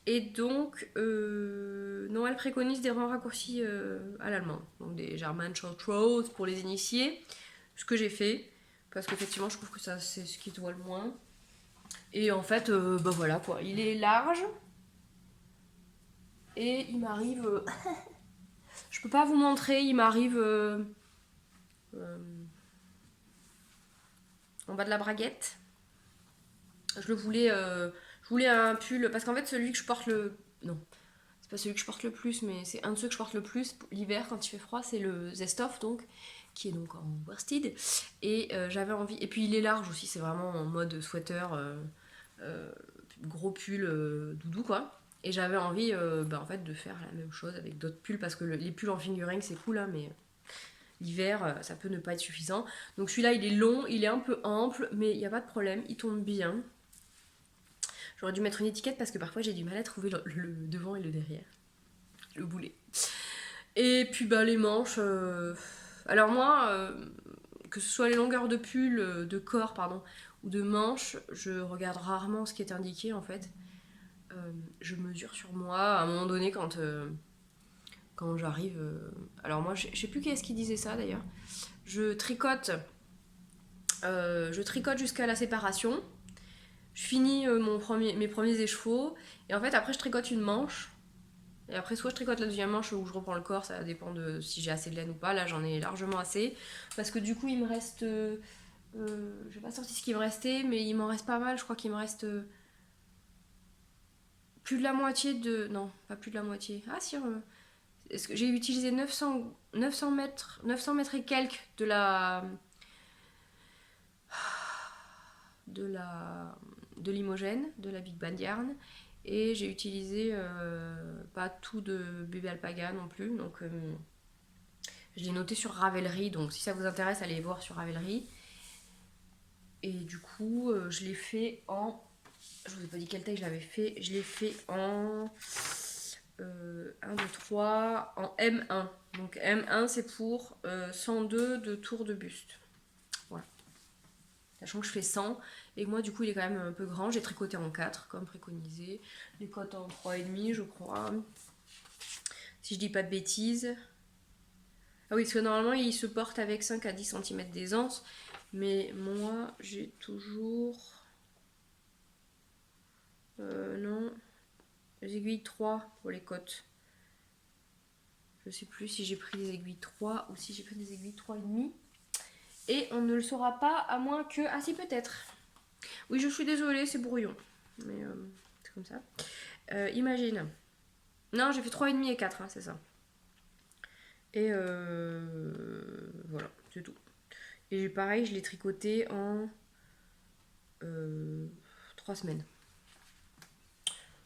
Et donc, non, elle préconise des rangs raccourcis à l'allemande. Donc des German Short Roads pour les initiés. Ce que j'ai fait. Parce qu'effectivement, je trouve que ça, c'est ce qui te voit le moins. Et en fait, bah voilà quoi. Il est large. Et il m'arrive... je peux pas vous montrer, il m'arrive... en bas de la braguette. Je le voulais... je voulais un pull... Parce qu'en fait, celui que je porte le... Non. C'est pas celui que je porte le plus, mais c'est un de ceux que je porte le plus l'hiver quand il fait froid, c'est le Zestoff donc, qui est donc en worsted. Et j'avais envie. Et puis il est large aussi, c'est vraiment en mode sweater, gros pull doudou quoi. Et j'avais envie en fait de faire la même chose avec d'autres pulls parce que les pulls en fingering c'est cool hein, mais l'hiver ça peut ne pas être suffisant. Donc celui-là il est long, il est un peu ample, mais il n'y a pas de problème, il tombe bien. J'aurais dû mettre une étiquette parce que parfois j'ai du mal à trouver le devant et le derrière. Le boulet. Et puis bah les manches. Alors moi, que ce soit les longueurs de pull, de corps, pardon, ou de manches, je regarde rarement ce qui est indiqué en fait. Je mesure sur moi à un moment donné quand j'arrive. Alors moi, je sais plus qui est-ce qui disait ça d'ailleurs. Je tricote jusqu'à la séparation. Je finis mes premiers écheveaux. Et en fait, après, je tricote une manche. Et après, soit je tricote la deuxième manche ou je reprends le corps, ça dépend de si j'ai assez de laine ou pas. Là, j'en ai largement assez. Parce que du coup, il me reste. J'ai pas sorti ce qui me restait, mais il m'en reste pas mal. Je crois qu'il me reste plus de la moitié de. Non, pas plus de la moitié. Ah, si. Est-ce que j'ai utilisé 900 mètres et quelques de l'Imogène, de la Big Band Yarn. Et j'ai utilisé pas tout de bébé alpaga non plus. Donc je l'ai noté sur Ravelry. Donc si ça vous intéresse, allez voir sur Ravelry. Et du coup, je l'ai fait en... Je vous ai pas dit quelle taille je l'avais fait. Je l'ai fait en 1, 2, 3, en M1. Donc M1 c'est pour 102 de tour de buste. Voilà. Sachant que je fais 100 et que moi du coup il est quand même un peu grand. J'ai tricoté en 4 comme préconisé. Les cotes en 3,5 je crois. Si je dis pas de bêtises. Ah oui, parce que normalement il se porte avec 5 à 10 cm d'aisance. Mais moi j'ai toujours... non. Les aiguilles 3 pour les cotes. Je sais plus si j'ai pris des aiguilles 3 ou si j'ai pris des aiguilles 3,5. Et on ne le saura pas à moins que... Ah si peut-être. Oui je suis désolée c'est brouillon. Mais c'est comme ça. Imagine. Non j'ai fait 3,5 et 4 hein, c'est ça. Et voilà c'est tout. Et pareil je l'ai tricoté en 3 semaines.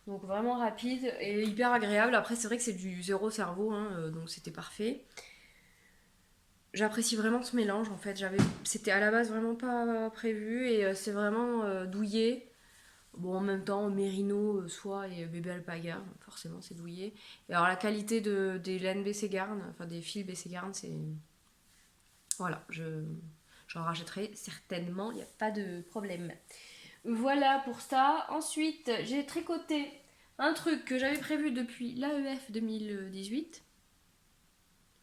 Donc vraiment rapide et hyper agréable. Après c'est vrai que c'est du zéro cerveau hein, donc c'était parfait. J'apprécie vraiment ce mélange en fait. C'était à la base vraiment pas prévu et c'est vraiment douillet. Bon en même temps mérino, soie et bébé alpaga, forcément c'est douillet. Et alors la qualité des laines BC Garn, enfin des fils BC Garn, c'est... Voilà, j'en rachèterai certainement, il n'y a pas de problème. Voilà pour ça. Ensuite j'ai tricoté un truc que j'avais prévu depuis l'AEF 2018.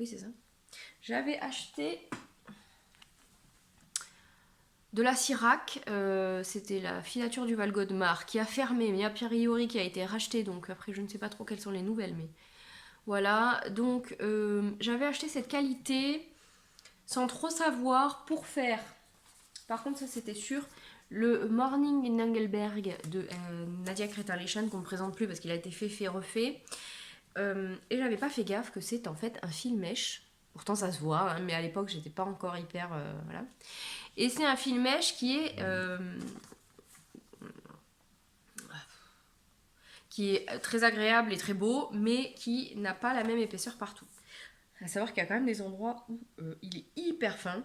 Oui c'est ça. J'avais acheté de la Cirac, c'était la filature du Val Godemar qui a fermé, mais a priori qui a été rachetée, donc après je ne sais pas trop quelles sont les nouvelles, mais voilà. Donc j'avais acheté cette qualité sans trop savoir pour faire. Par contre ça c'était sûr, le Morning in Engelberg de Nadia Cretalation qu'on ne présente plus parce qu'il a été fait, refait. Et j'avais pas fait gaffe que c'est en fait un fil mèche. Pourtant ça se voit, hein, mais à l'époque j'étais pas encore hyper... voilà. Et c'est un fil mèche qui est très agréable et très beau, mais qui n'a pas la même épaisseur partout. À savoir qu'il y a quand même des endroits où il est hyper fin.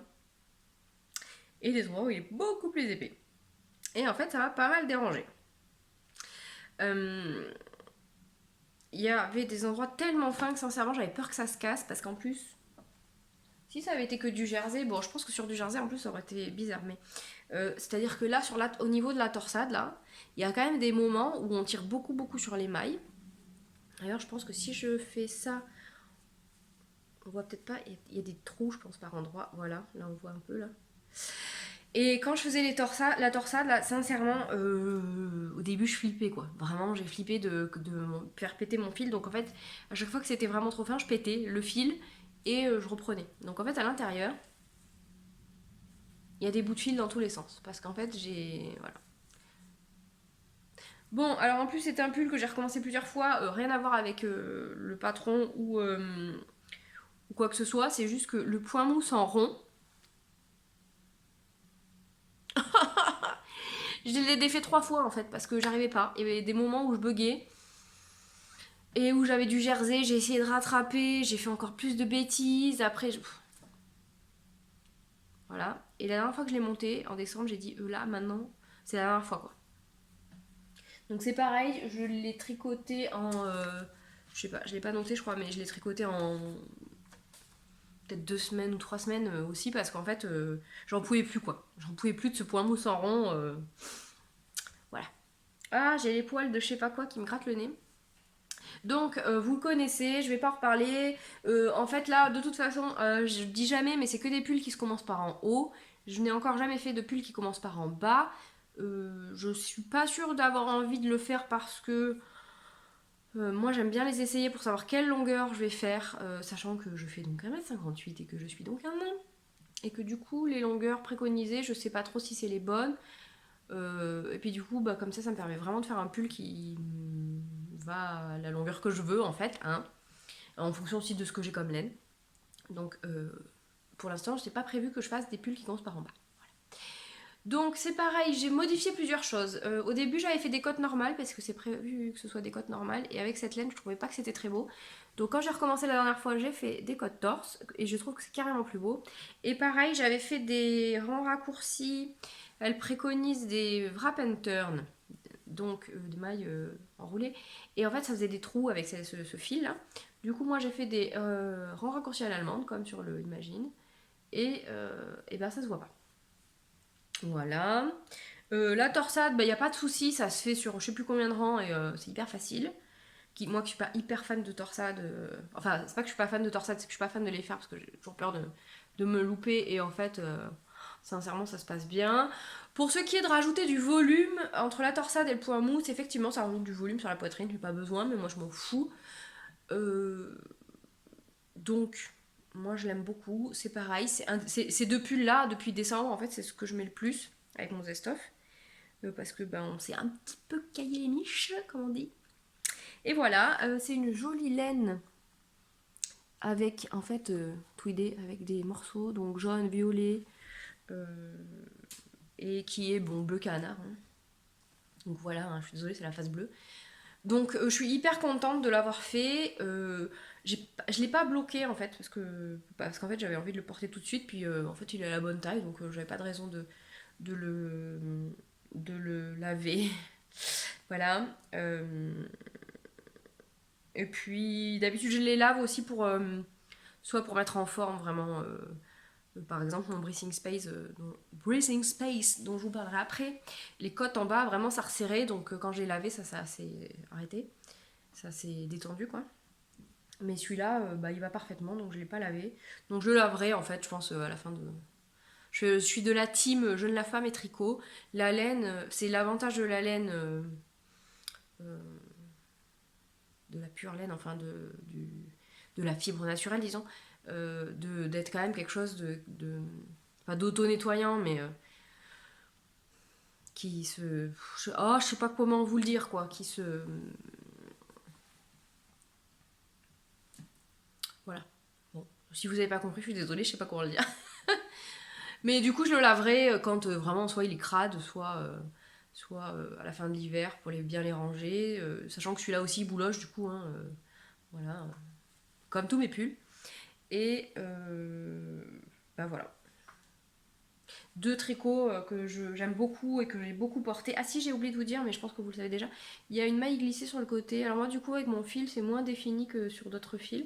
et des endroits où il est beaucoup plus épais. Et en fait, ça m'a pas mal dérangé. Il y avait des endroits tellement fins que sincèrement, j'avais peur que ça se casse parce qu'en plus, si ça avait été que du jersey, bon, je pense que sur du jersey en plus ça aurait été bizarre, mais c'est-à-dire que là, au niveau de la torsade, là, il y a quand même des moments où on tire beaucoup, beaucoup sur les mailles. D'ailleurs, je pense que si je fais ça, on voit peut-être pas, il y a des trous, je pense, par endroit. Voilà, là on voit un peu là. Et quand je faisais la torsade, là, sincèrement, au début, je flippais, quoi. Vraiment, j'ai flippé de faire péter mon fil. Donc, en fait, à chaque fois que c'était vraiment trop fin, je pétais le fil et je reprenais. Donc, en fait, à l'intérieur, il y a des bouts de fil dans tous les sens. Parce qu'en fait, j'ai... Voilà. Bon, alors en plus, c'était un pull que j'ai recommencé plusieurs fois. Rien à voir avec le patron ou quoi que ce soit. C'est juste que le point mousse en rond, je l'ai défait 3 fois, en fait, parce que j'arrivais pas. Il y avait des moments où je buguais. Et où j'avais du jersey, j'ai essayé de rattraper, j'ai fait encore plus de bêtises. Après, voilà. Et la dernière fois que je l'ai monté, en décembre, j'ai dit, là, maintenant, c'est la dernière fois, quoi. Donc c'est pareil, je l'ai tricoté en... je sais pas, je l'ai pas noté, je crois, mais je l'ai tricoté en... peut-être 2 semaines ou 3 semaines aussi, parce qu'en fait, j'en pouvais plus, quoi. J'en pouvais plus de ce point mousse en rond. Voilà. Ah, j'ai les poils de je sais pas quoi qui me grattent le nez. Donc, vous le connaissez, je vais pas en reparler. En fait, là, de toute façon, je dis jamais, mais c'est que des pulls qui se commencent par en haut. Je n'ai encore jamais fait de pull qui commence par en bas. Je suis pas sûre d'avoir envie de le faire parce que moi j'aime bien les essayer pour savoir quelle longueur je vais faire, sachant que je fais donc 1m58 et que je suis donc un nain. Et que du coup, les longueurs préconisées, je sais pas trop si c'est les bonnes. Et puis du coup, bah, comme ça me permet vraiment de faire un pull qui va à la longueur que je veux en fait, hein, en fonction aussi de ce que j'ai comme laine. Donc pour l'instant, je n'ai pas prévu que je fasse des pulls qui commencent par en bas. Donc c'est pareil, j'ai modifié plusieurs choses. Au début, j'avais fait des cottes normales parce que c'est prévu que ce soit des cottes normales. Et avec cette laine, je trouvais pas que c'était très beau. Donc quand j'ai recommencé la dernière fois, j'ai fait des cottes torse et je trouve que c'est carrément plus beau. Et pareil, j'avais fait des rangs raccourcis. Elle préconise des wrap and turn, donc des mailles enroulées. Et en fait, ça faisait des trous avec ce fil là. Du coup, moi j'ai fait des rangs raccourcis à l'allemande, comme sur le Imagine. Et ben ça se voit pas. Voilà. La torsade, il n'y a pas de souci, ça se fait sur je sais plus combien de rangs et c'est hyper facile. Moi qui suis pas hyper fan de torsade, enfin c'est pas que je suis pas fan de torsade, c'est que je suis pas fan de les faire parce que j'ai toujours peur de me louper et en fait sincèrement ça se passe bien. Pour ce qui est de rajouter du volume entre la torsade et le point mousse, effectivement ça rajoute du volume sur la poitrine, j'ai pas besoin mais moi je m'en fous. Donc moi je l'aime beaucoup, c'est pareil, ces deux pulls là depuis décembre en fait c'est ce que je mets le plus avec mon Zestoff. Parce que ben, on s'est un petit peu caillé les miches, comme on dit. Et voilà, c'est une jolie laine avec en fait tweedée avec des morceaux, donc jaune, violet, et qui est bon bleu canard. Hein. Donc voilà, hein, je suis désolée, c'est la face bleue. Donc je suis hyper contente de l'avoir fait. Je l'ai pas bloqué en fait parce qu'en fait j'avais envie de le porter tout de suite, puis en fait il est à la bonne taille, donc j'avais pas de raison de le de le laver. Voilà. Et puis d'habitude je les lave aussi pour soit pour mettre en forme vraiment par exemple mon breathing space dont je vous parlerai après. Les côtes en bas vraiment ça resserrait donc quand j'ai lavé ça s'est arrêté. Ça s'est détendu quoi. Mais celui-là il va parfaitement donc je l'ai pas lavé. Donc je le laverai en fait je pense à la fin de... Je suis de la team je ne lave pas mes tricots. La laine, c'est l'avantage de la laine euh, de la pure laine, enfin de la fibre naturelle, disons, d'être quand même quelque chose pas d'auto-nettoyant, mais qui se... je sais pas comment vous le dire, quoi, qui se... Voilà. Bon, si vous avez pas compris, je suis désolée, je sais pas comment le dire. Mais du coup, je le laverai quand vraiment soit il est crade, soit à la fin de l'hiver pour bien les ranger, sachant que celui-là aussi il bouloche du coup, hein, voilà, comme tous mes pulls. Et bah voilà. deux tricots que j'aime beaucoup et que j'ai beaucoup porté. Ah si, j'ai oublié de vous dire, mais je pense que vous le savez déjà. Il y a une maille glissée sur le côté. Alors moi du coup avec mon fil c'est moins défini que sur d'autres fils.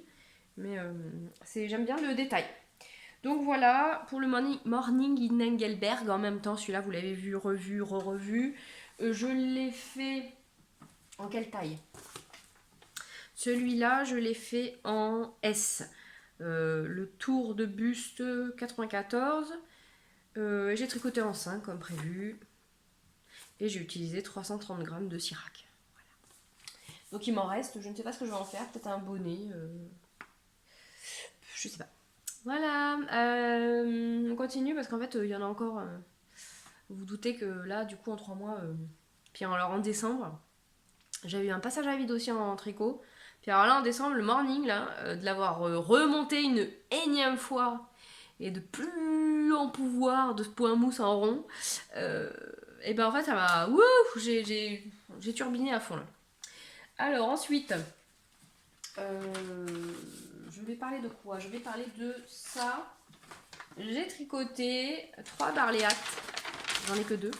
Mais j'aime bien le détail. Donc voilà, pour le Morning in Engelberg, en même temps, celui-là vous l'avez vu, revu, re-revu. Je l'ai fait en quelle taille? Celui-là, je l'ai fait en S. Le tour de buste 94. J'ai tricoté en 5 comme prévu. Et j'ai utilisé 330 grammes de Sirac. Voilà. Donc il m'en reste, je ne sais pas ce que je vais en faire. Peut-être un bonnet. Je sais pas. Voilà. On continue parce qu'en fait, il y en a encore. Vous vous doutez que là, du coup, en 3 mois. Puis alors en décembre, j'avais eu un passage à vide aussi en tricot. Puis alors là, en décembre, le morning, là, de l'avoir remonté une énième fois et de plus en pouvoir de ce point mousse en rond, et ben en fait, ça m'a. Wouh, j'ai turbiné à fond là. Alors ensuite, je vais parler de quoi? Je vais parler de ça. J'ai tricoté 3 barléates. J'en ai que 2.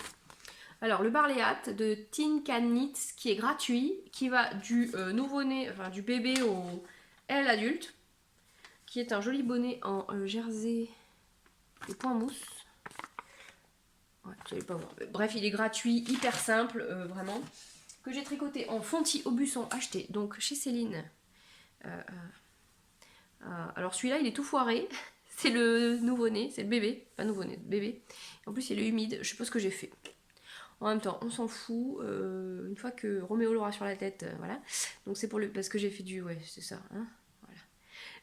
Alors, le barléate de Tin Can Knits qui est gratuit, qui va du nouveau-né, enfin du bébé au L adulte, qui est un joli bonnet en jersey et point mousse. Ouais, vous savez pas voir. Bref, il est gratuit, hyper simple, vraiment. Que j'ai tricoté en fontis Aubusson acheté, donc chez Céline. Alors celui-là, il est tout foiré. C'est le nouveau-né, c'est le bébé, pas nouveau-né, bébé. En plus, il est humide, je sais pas ce que j'ai fait. En même temps, on s'en fout. Une fois que Roméo l'aura sur la tête, voilà. Donc c'est pour le parce que j'ai fait du ouais, c'est ça. Hein, voilà.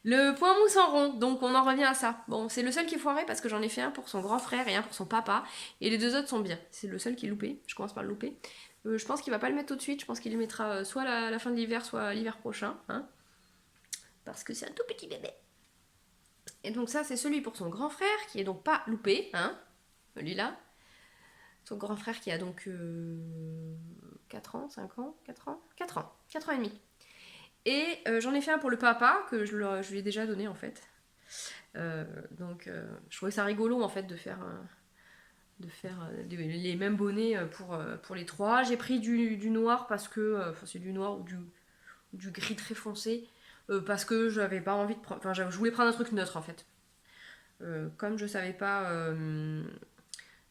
Le point mousse en rond. Donc on en revient à ça. Bon, c'est le seul qui est foiré parce que j'en ai fait un pour son grand frère et un pour son papa. Et les deux autres sont bien. C'est le seul qui est loupé. Je commence par le louper. Je pense qu'il va pas le mettre tout de suite. Je pense qu'il le mettra soit à la fin de l'hiver, soit l'hiver prochain. Hein, parce que c'est un tout petit bébé. Et donc ça, c'est celui pour son grand frère qui est donc pas loupé. Hein, celui-là. Son grand frère qui a donc 4 ans, 5 ans, 4 ans 4 ans, 4 ans et demi. Et j'en ai fait un pour le papa, que je lui ai déjà donné en fait. Donc je trouvais ça rigolo en fait de faire les mêmes bonnets pour les trois. J'ai pris du noir parce que, c'est du noir ou du gris très foncé, parce que j'avais pas envie de prendre, enfin je voulais prendre un truc neutre en fait. Comme je savais pas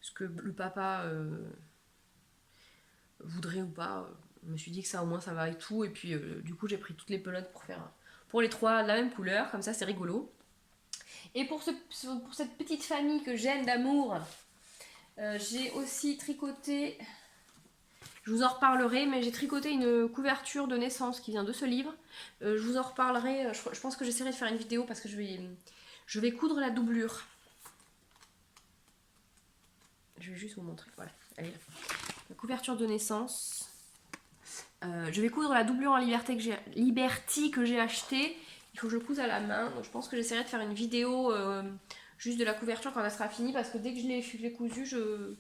ce que le papa voudrait ou pas, je me suis dit que ça au moins ça va et tout. Et puis du coup j'ai pris toutes les pelotes pour faire pour les trois de la même couleur, comme ça c'est rigolo. Et pour cette petite famille que j'aime d'amour, j'ai aussi tricoté, je vous en reparlerai, mais j'ai tricoté une couverture de naissance qui vient de ce livre. Je vous en reparlerai, je pense que j'essaierai de faire une vidéo parce que je vais coudre la doublure. Je vais juste vous montrer, voilà, elle est là. La couverture de naissance. Je vais coudre la doublure en Liberty que j'ai achetée. Il faut que je le couse à la main. Donc je pense que j'essaierai de faire une vidéo juste de la couverture quand elle sera finie. Parce que dès que je l'ai cousue, je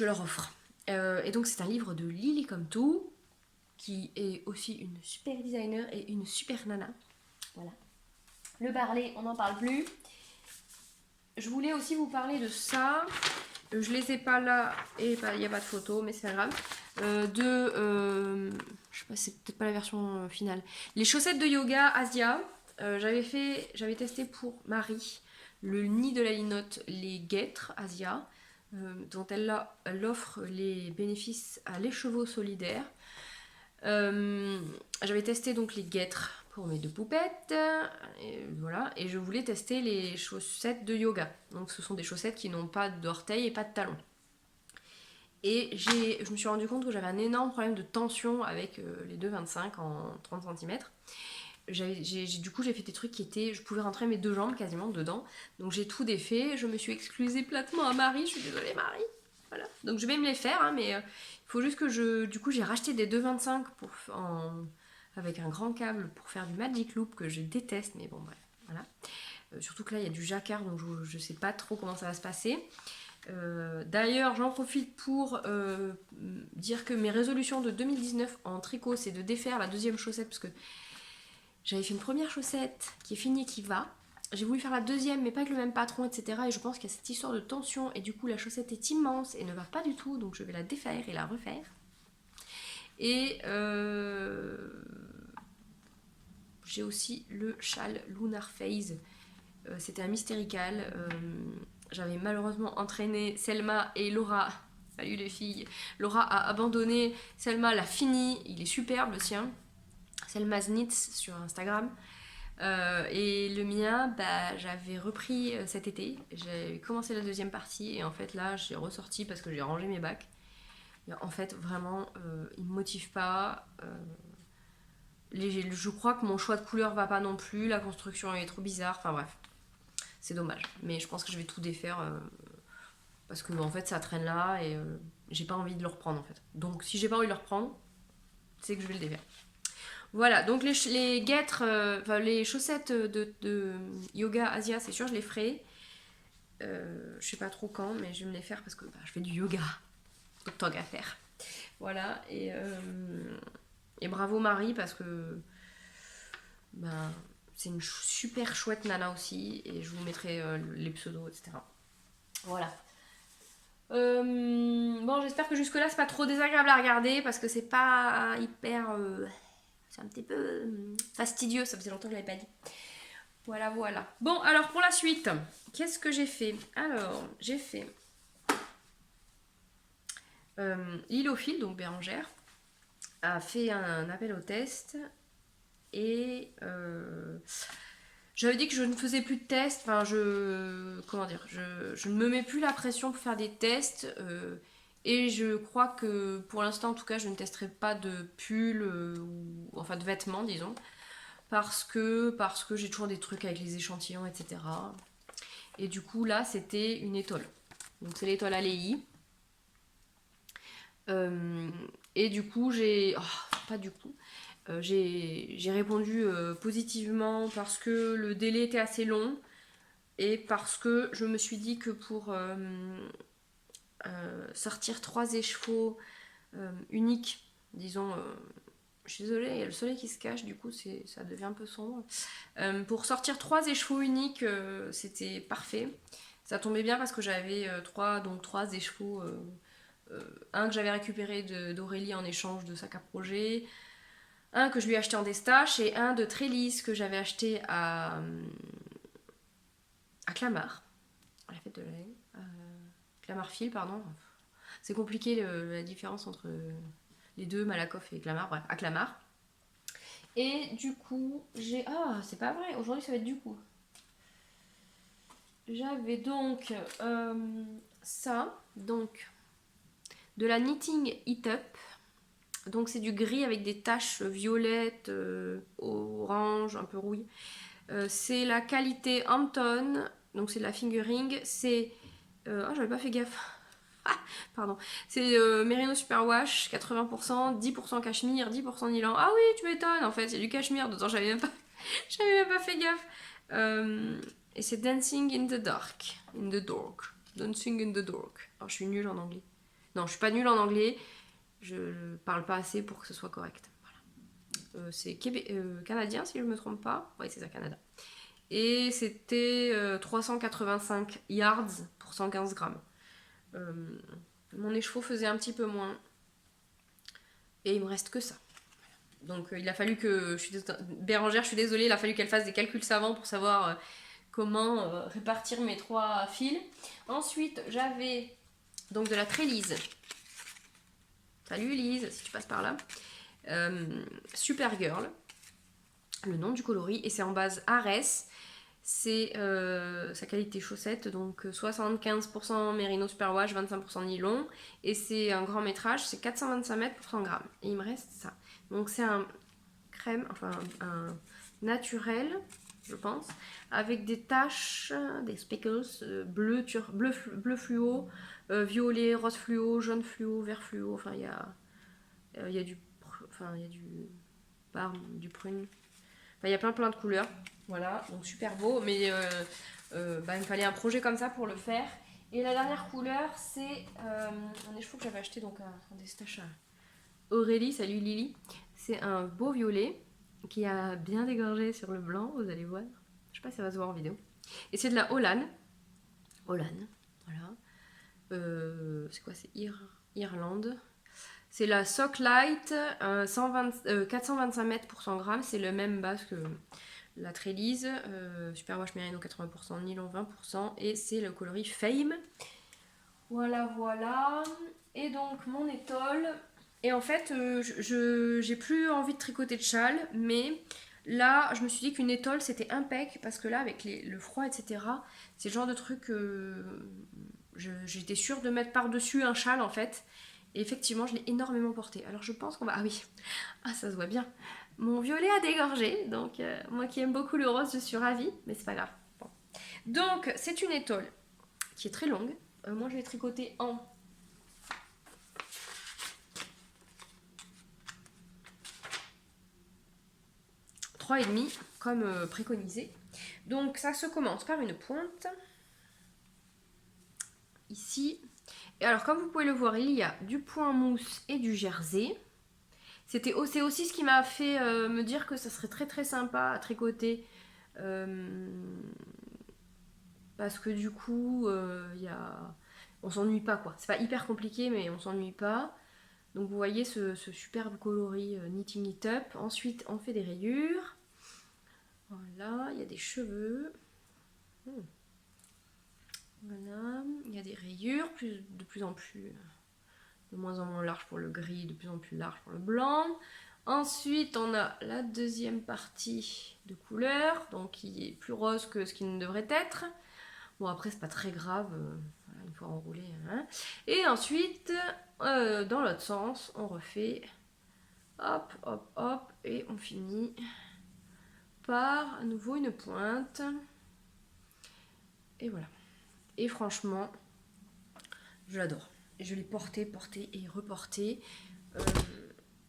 leur offre. Et donc c'est un livre de Lily comme tout, qui est aussi une super designer et une super nana. Voilà. Le barlet, on n'en parle plus. Je voulais aussi vous parler de ça. Je les ai pas là et il n'y a pas de photo, mais c'est pas grave. Je sais pas, c'est peut-être pas la version finale. Les chaussettes de yoga Asia. J'avais testé pour Marie le nid de la linotte, les guêtres Asia, dont elle offre les bénéfices à l'écheveau solidaire. J'avais testé donc les guêtres pour mes 2 poupettes, et voilà, et je voulais tester les chaussettes de yoga. Donc ce sont des chaussettes qui n'ont pas d'orteils et pas de talons. Et je me suis rendu compte que j'avais un énorme problème de tension avec les 2,25 en 30 cm. Du coup j'ai fait des trucs je pouvais rentrer mes 2 jambes quasiment dedans. Donc j'ai tout défait, je me suis excusée platement à Marie, je suis désolée Marie. Voilà. Donc je vais me les faire, hein, mais il faut juste que du coup j'ai racheté des 2,25 avec un grand câble pour faire du Magic Loop que je déteste, mais bon bref, voilà. Surtout que là il y a du jacquard, donc je sais pas trop comment ça va se passer. D'ailleurs j'en profite pour dire que mes résolutions de 2019 en tricot, c'est de défaire la 2e chaussette, parce que j'avais fait une première chaussette qui est finie, qui va. j'ai voulu faire la deuxième, mais pas avec le même patron, etc. Et je pense qu'il y a cette histoire de tension, et du coup la chaussette est immense et ne va pas du tout, donc je vais la défaire et la refaire. Et j'ai aussi le châle Lunar Phase. C'était un mystérical. J'avais malheureusement entraîné Selma et Laura. Salut les filles. Laura a abandonné. Selma l'a fini. Il est superbe le sien. Selma Znitz sur Instagram. Et le mien, bah, j'avais repris cet été. J'ai commencé la deuxième partie. Et en fait, là, j'ai ressorti parce que j'ai rangé mes bacs. Et en fait, vraiment, il me motive pas. Je crois que mon choix de couleur va pas non plus. La construction est trop bizarre. Enfin bref. C'est dommage. Mais je pense que je vais tout défaire parce que en fait ça traîne là et j'ai pas envie de le reprendre en fait. Donc si j'ai pas envie de le reprendre, c'est que je vais le défaire. Voilà, donc les guêtres, enfin les chaussettes de yoga Asia, c'est sûr, je les ferai. Je sais pas trop quand, mais je vais me les faire parce que bah, je fais du yoga. Donc tant qu'à faire. Voilà, et bravo Marie parce que bah, c'est une super chouette nana aussi et je vous mettrai les pseudos, etc. Voilà. Bon, j'espère que jusque-là, c'est pas trop désagréable à regarder parce que c'est pas hyper. C'est un petit peu fastidieux, ça faisait longtemps que je l'avais pas dit. Voilà, voilà. Bon, alors pour la suite, qu'est-ce que j'ai fait? Alors, j'ai fait Lilophile, donc Bérangère, a fait un appel au test et j'avais dit que je ne faisais plus de tests, enfin comment dire, je ne me mets plus la pression pour faire des tests et je crois que pour l'instant en tout cas je ne testerai pas de pull ou enfin de vêtements disons parce que j'ai toujours des trucs avec les échantillons etc. Et du coup là c'était une étole, donc c'est l'étole Aléi. Et du coup j'ai... Oh, pas du coup... j'ai répondu positivement parce que le délai était assez long et parce que je me suis dit que pour sortir 3 écheveaux uniques, disons, je suis désolée, il y a le soleil qui se cache, du coup ça devient un peu sombre. Pour sortir 3 écheveaux uniques, c'était parfait. Ça tombait bien parce que j'avais 3 écheveaux. Un que j'avais récupéré d'Aurélie en échange de sac à projet, un que je lui ai acheté en Destache et un de Trélise que j'avais acheté à Clamart, à la fête de la laine. Clamart-Fil, pardon. C'est compliqué la différence entre les deux, Malakoff et Clamart, bref, à Clamart. Et du coup, j'ai... Ah, c'est pas vrai, aujourd'hui ça va être du coup. J'avais donc ça, donc de la Knitting It Up. Donc c'est du gris avec des taches violettes, orange, un peu rouille. C'est la qualité Hampton, donc c'est de la fingering. C'est... oh, j'avais pas fait gaffe. Ah, pardon. C'est Merino Superwash, 80%, 10% cachemire, 10% nylon. Ah oui, tu m'étonnes, en fait, il y a du cachemire dedans, j'avais même pas, j'avais même pas fait gaffe. Et c'est Dancing in the Dark. In the Dark. Dancing in the Dark. Alors je suis nulle en anglais. Non, je suis pas nulle en anglais. Je parle pas assez pour que ce soit correct. Voilà. C'est canadien si je me trompe pas. Oui, c'est ça, Canada. Et c'était 385 yards pour 115 grammes. Mon écheveau faisait un petit peu moins. Et il me reste que ça. Donc il a fallu que... Bérangère, je suis désolée, il a fallu qu'elle fasse des calculs savants pour savoir comment répartir mes 3 fils. Ensuite, j'avais donc de la Trélise. Salut Elise, si tu passes par là. Supergirl, le nom du coloris, et c'est en base Ares. C'est sa qualité chaussette, donc 75% Merino Superwash, 25% nylon, et c'est un grand métrage, c'est 425 mètres pour 100 grammes. Et il me reste ça. Donc c'est un crème, enfin un naturel, je pense, avec des taches, des speckles, bleu fluo, violet, rose fluo, jaune fluo, vert fluo, enfin il y a du parme, du prune. Enfin, il y a plein de couleurs. Voilà, donc super beau. Mais il me fallait un projet comme ça pour le faire. Et la dernière couleur, c'est un écheveau que j'avais acheté donc en Destache à Aurélie. Salut Lily. C'est un beau violet qui a bien dégorgé sur le blanc, vous allez voir. Je sais pas si ça va se voir en vidéo. Et c'est de la Holland. Holland, voilà. C'est quoi? C'est Irlande. C'est la Sock Light, 425 mètres pour 100 grammes. C'est le même base que la Trélise. Superwash Merino 80%, nylon 20%. Et c'est le coloris Fame. Voilà, voilà. Et donc mon étole. Et en fait, j'ai plus envie de tricoter de châle, mais là, je me suis dit qu'une étole c'était impec parce que là, avec le froid, etc., c'est le genre de truc que j'étais sûre de mettre par-dessus un châle en fait. Et effectivement, je l'ai énormément porté. Alors je pense qu'on va. Ah oui, ah ça se voit bien. Mon violet a dégorgé, donc moi qui aime beaucoup le rose, je suis ravie, mais c'est pas grave. Bon. Donc, c'est une étole qui est très longue. Moi, je l'ai tricotée en 3,5 comme préconisé. Donc ça se commence par une pointe ici. Et alors comme vous pouvez le voir, il y a du point mousse et du jersey. C'est aussi ce qui m'a fait me dire que ça serait très très sympa à tricoter. Parce que du coup, on s'ennuie pas quoi. C'est pas hyper compliqué mais on s'ennuie pas. Donc vous voyez ce superbe coloris Knitting It Up. Ensuite on fait des rayures. Voilà, il y a des cheveux. Voilà, il y a des rayures, de plus en plus, de moins en moins large pour le gris, de plus en plus large pour le blanc. Ensuite, on a la deuxième partie de couleur, donc qui est plus rose que ce qui ne devrait être. Bon, après, c'est pas très grave, voilà, une fois enroulé. Hein. Et ensuite, dans l'autre sens, on refait hop, hop, hop, et on finit par à nouveau une pointe. Et voilà. Et franchement, je l'adore. Je l'ai porté et reporté.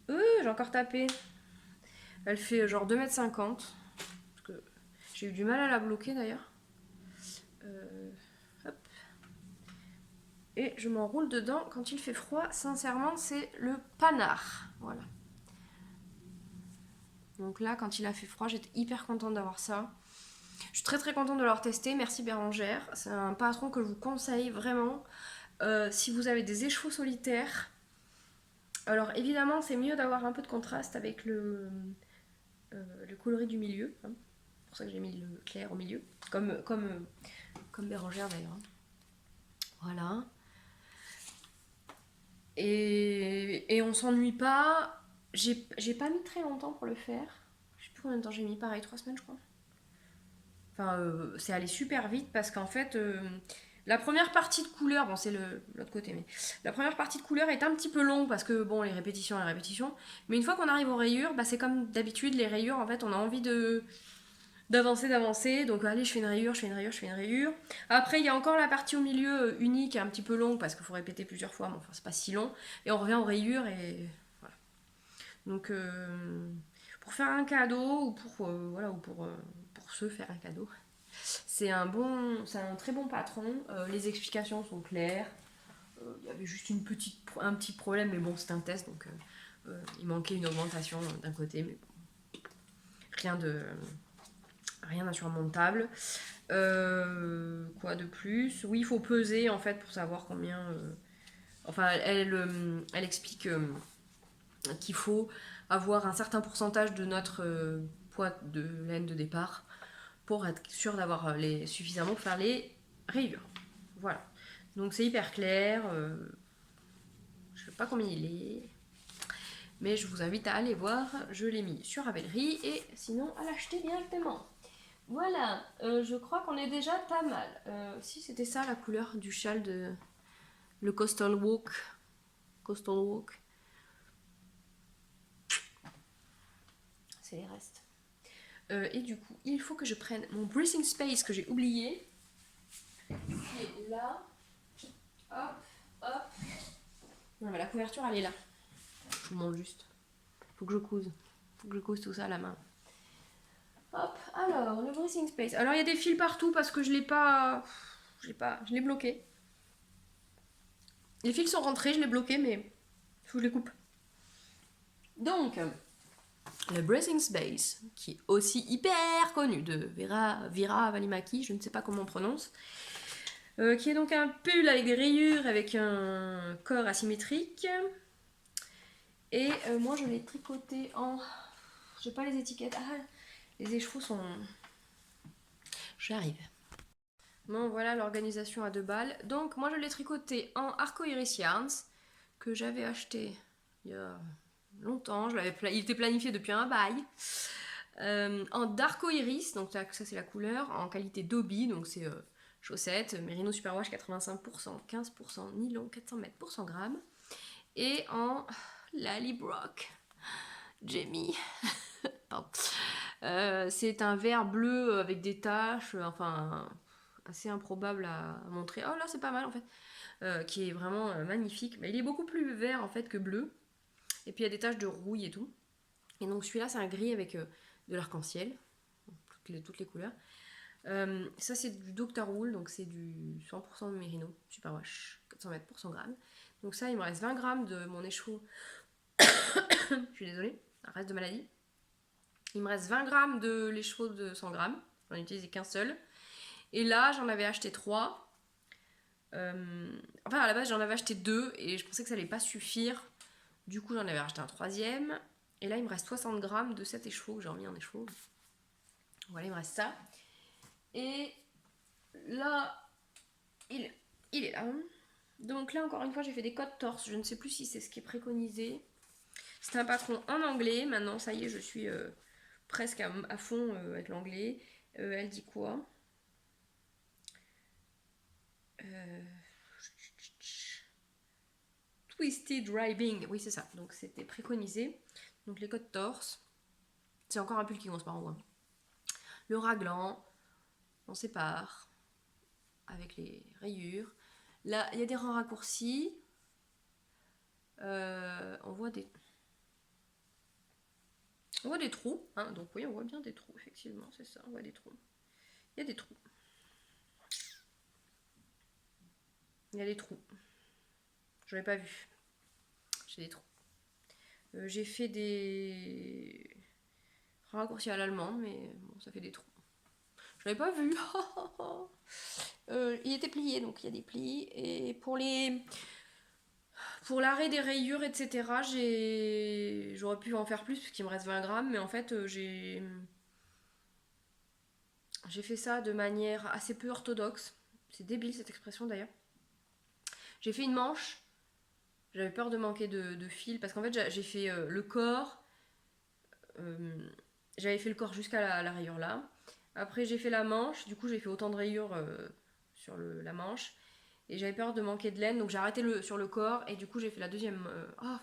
J'ai encore tapé. Elle fait genre 2,50 m. Parce que j'ai eu du mal à la bloquer d'ailleurs. Hop. Et je m'enroule dedans quand il fait froid. Sincèrement, c'est le panard. Voilà. Donc là, quand il a fait froid, j'étais hyper contente d'avoir ça. Je suis très très contente de l'avoir testé. Merci Bérangère. C'est un patron que je vous conseille vraiment. Si vous avez des écheveaux solitaires, alors évidemment c'est mieux d'avoir un peu de contraste avec le coloris du milieu. Hein. C'est pour ça que j'ai mis le clair au milieu. Comme Bérangère d'ailleurs. Voilà. Et on s'ennuie pas. J'ai pas mis très longtemps pour le faire. Je sais plus combien de temps j'ai mis, pareil, 3 semaines je crois. Enfin, c'est allé super vite parce qu'en fait, la première partie de couleur, bon c'est l'autre côté, mais la première partie de couleur est un petit peu longue parce que bon, les répétitions, mais une fois qu'on arrive aux rayures, bah, c'est comme d'habitude, les rayures, en fait, on a envie d'avancer, donc allez, je fais une rayure. Après, il y a encore la partie au milieu unique, un petit peu longue parce qu'il faut répéter plusieurs fois, mais enfin, c'est pas si long, et on revient aux rayures et voilà. Donc, pour faire un cadeau ou pour se faire un cadeau. C'est un très bon patron. Les explications sont claires. Il y avait juste un petit problème, mais bon, c'est un test, donc il manquait une augmentation d'un côté, mais bon, rien d'insurmontable. Quoi de plus? Oui, il faut peser en fait pour savoir combien. Enfin, elle explique qu'il faut avoir un certain pourcentage de notre poids de laine de départ pour être sûr d'avoir suffisamment pour faire les rayures. Voilà. Donc c'est hyper clair. Je ne sais pas combien il est. Mais je vous invite à aller voir. Je l'ai mis sur Ravelry et sinon à l'acheter directement. Voilà. Je crois qu'on est déjà pas mal. Si c'était ça la couleur du châle de le Coastal Walk. C'est les restes. Et du coup, il faut que je prenne mon Breathing Space que j'ai oublié. Qui est là. Hop, hop. Non, mais la couverture, elle est là. Je vous montre juste. Faut que je couse. Faut que je couse tout ça à la main. Hop, alors, le Breathing Space. Alors, il y a des fils partout parce que je l'ai bloqué. Les fils sont rentrés, je l'ai bloqué, mais il faut que je les coupe. Donc, le Breathing Space, qui est aussi hyper connu, de Vera Valimaki, je ne sais pas comment on prononce, qui est donc un pull avec des rayures, avec un corps asymétrique. Et moi je l'ai tricoté en... J'ai pas les étiquettes. Ah, les écheveaux sont... J'arrive. Bon, voilà l'organisation à 2 balles. Donc moi je l'ai tricoté en Arcoiris Yarns, que j'avais acheté il y a longtemps. Il était planifié depuis un bail. En Darko Iris, donc ça c'est la couleur, en qualité Dobby, donc c'est chaussettes, Merino Superwash 85%, 15% nylon, 400 mètres pour 100 grammes. Et en Lallybrock Jamie. C'est un vert bleu avec des taches, enfin assez improbable à montrer. Oh là c'est pas mal en fait, qui est vraiment magnifique. Mais il est beaucoup plus vert en fait que bleu. Et puis il y a des taches de rouille et tout. Et donc celui-là c'est un gris avec de l'arc-en-ciel, toutes les couleurs. Ça c'est du Dr. Wool, donc c'est du 100% de Merino Superwash, 400 mètres pour 100 grammes. Donc ça il me reste 20 grammes de mon écheveau. Je suis désolée, un reste de maladie. Il me reste 20 grammes de l'écheveau de 100 grammes. J'en ai utilisé qu'un seul. Et là, j'en avais acheté 3. Enfin, à la base, j'en avais acheté 2 et je pensais que ça allait pas suffire. Du coup, j'en avais acheté un 3e. Et là, il me reste 60 grammes de cet écheveau que j'ai remis en écheveau. Voilà, il me reste ça. Et là, il est là. Donc là, encore une fois, j'ai fait des codes torse. Je ne sais plus si c'est ce qui est préconisé. C'était un patron en anglais. Maintenant, ça y est, je suis presque à fond avec l'anglais. Elle dit quoi? Twisted Driving, oui c'est ça, donc c'était préconisé. Donc les codes torse, c'est encore un pull qui commence par en. Le raglan, on sépare avec les rayures. Là, il y a des rangs raccourcis. On voit des trous, hein, donc oui, on voit bien des trous, effectivement, c'est ça, on voit des trous. Il y a des trous. Il y a des trous. Je l'ai pas vu. J'ai des trous. J'ai fait des raccourcis à l'allemand, mais bon, ça fait des trous. Je l'avais pas vu. Il était plié, donc il y a des plis. Et pour l'arrêt des rayures, etc., j'aurais pu en faire plus, puisqu'il me reste 20 grammes, mais en fait, j'ai fait ça de manière assez peu orthodoxe. C'est débile cette expression d'ailleurs. J'ai fait une manche. J'avais peur de manquer de fil, parce qu'en fait, j'ai fait le corps. J'avais fait le corps jusqu'à la rayure là. Après, j'ai fait la manche. Du coup, j'ai fait autant de rayures sur la manche. Et j'avais peur de manquer de laine, donc j'ai arrêté sur le corps. Et du coup, j'ai fait la deuxième.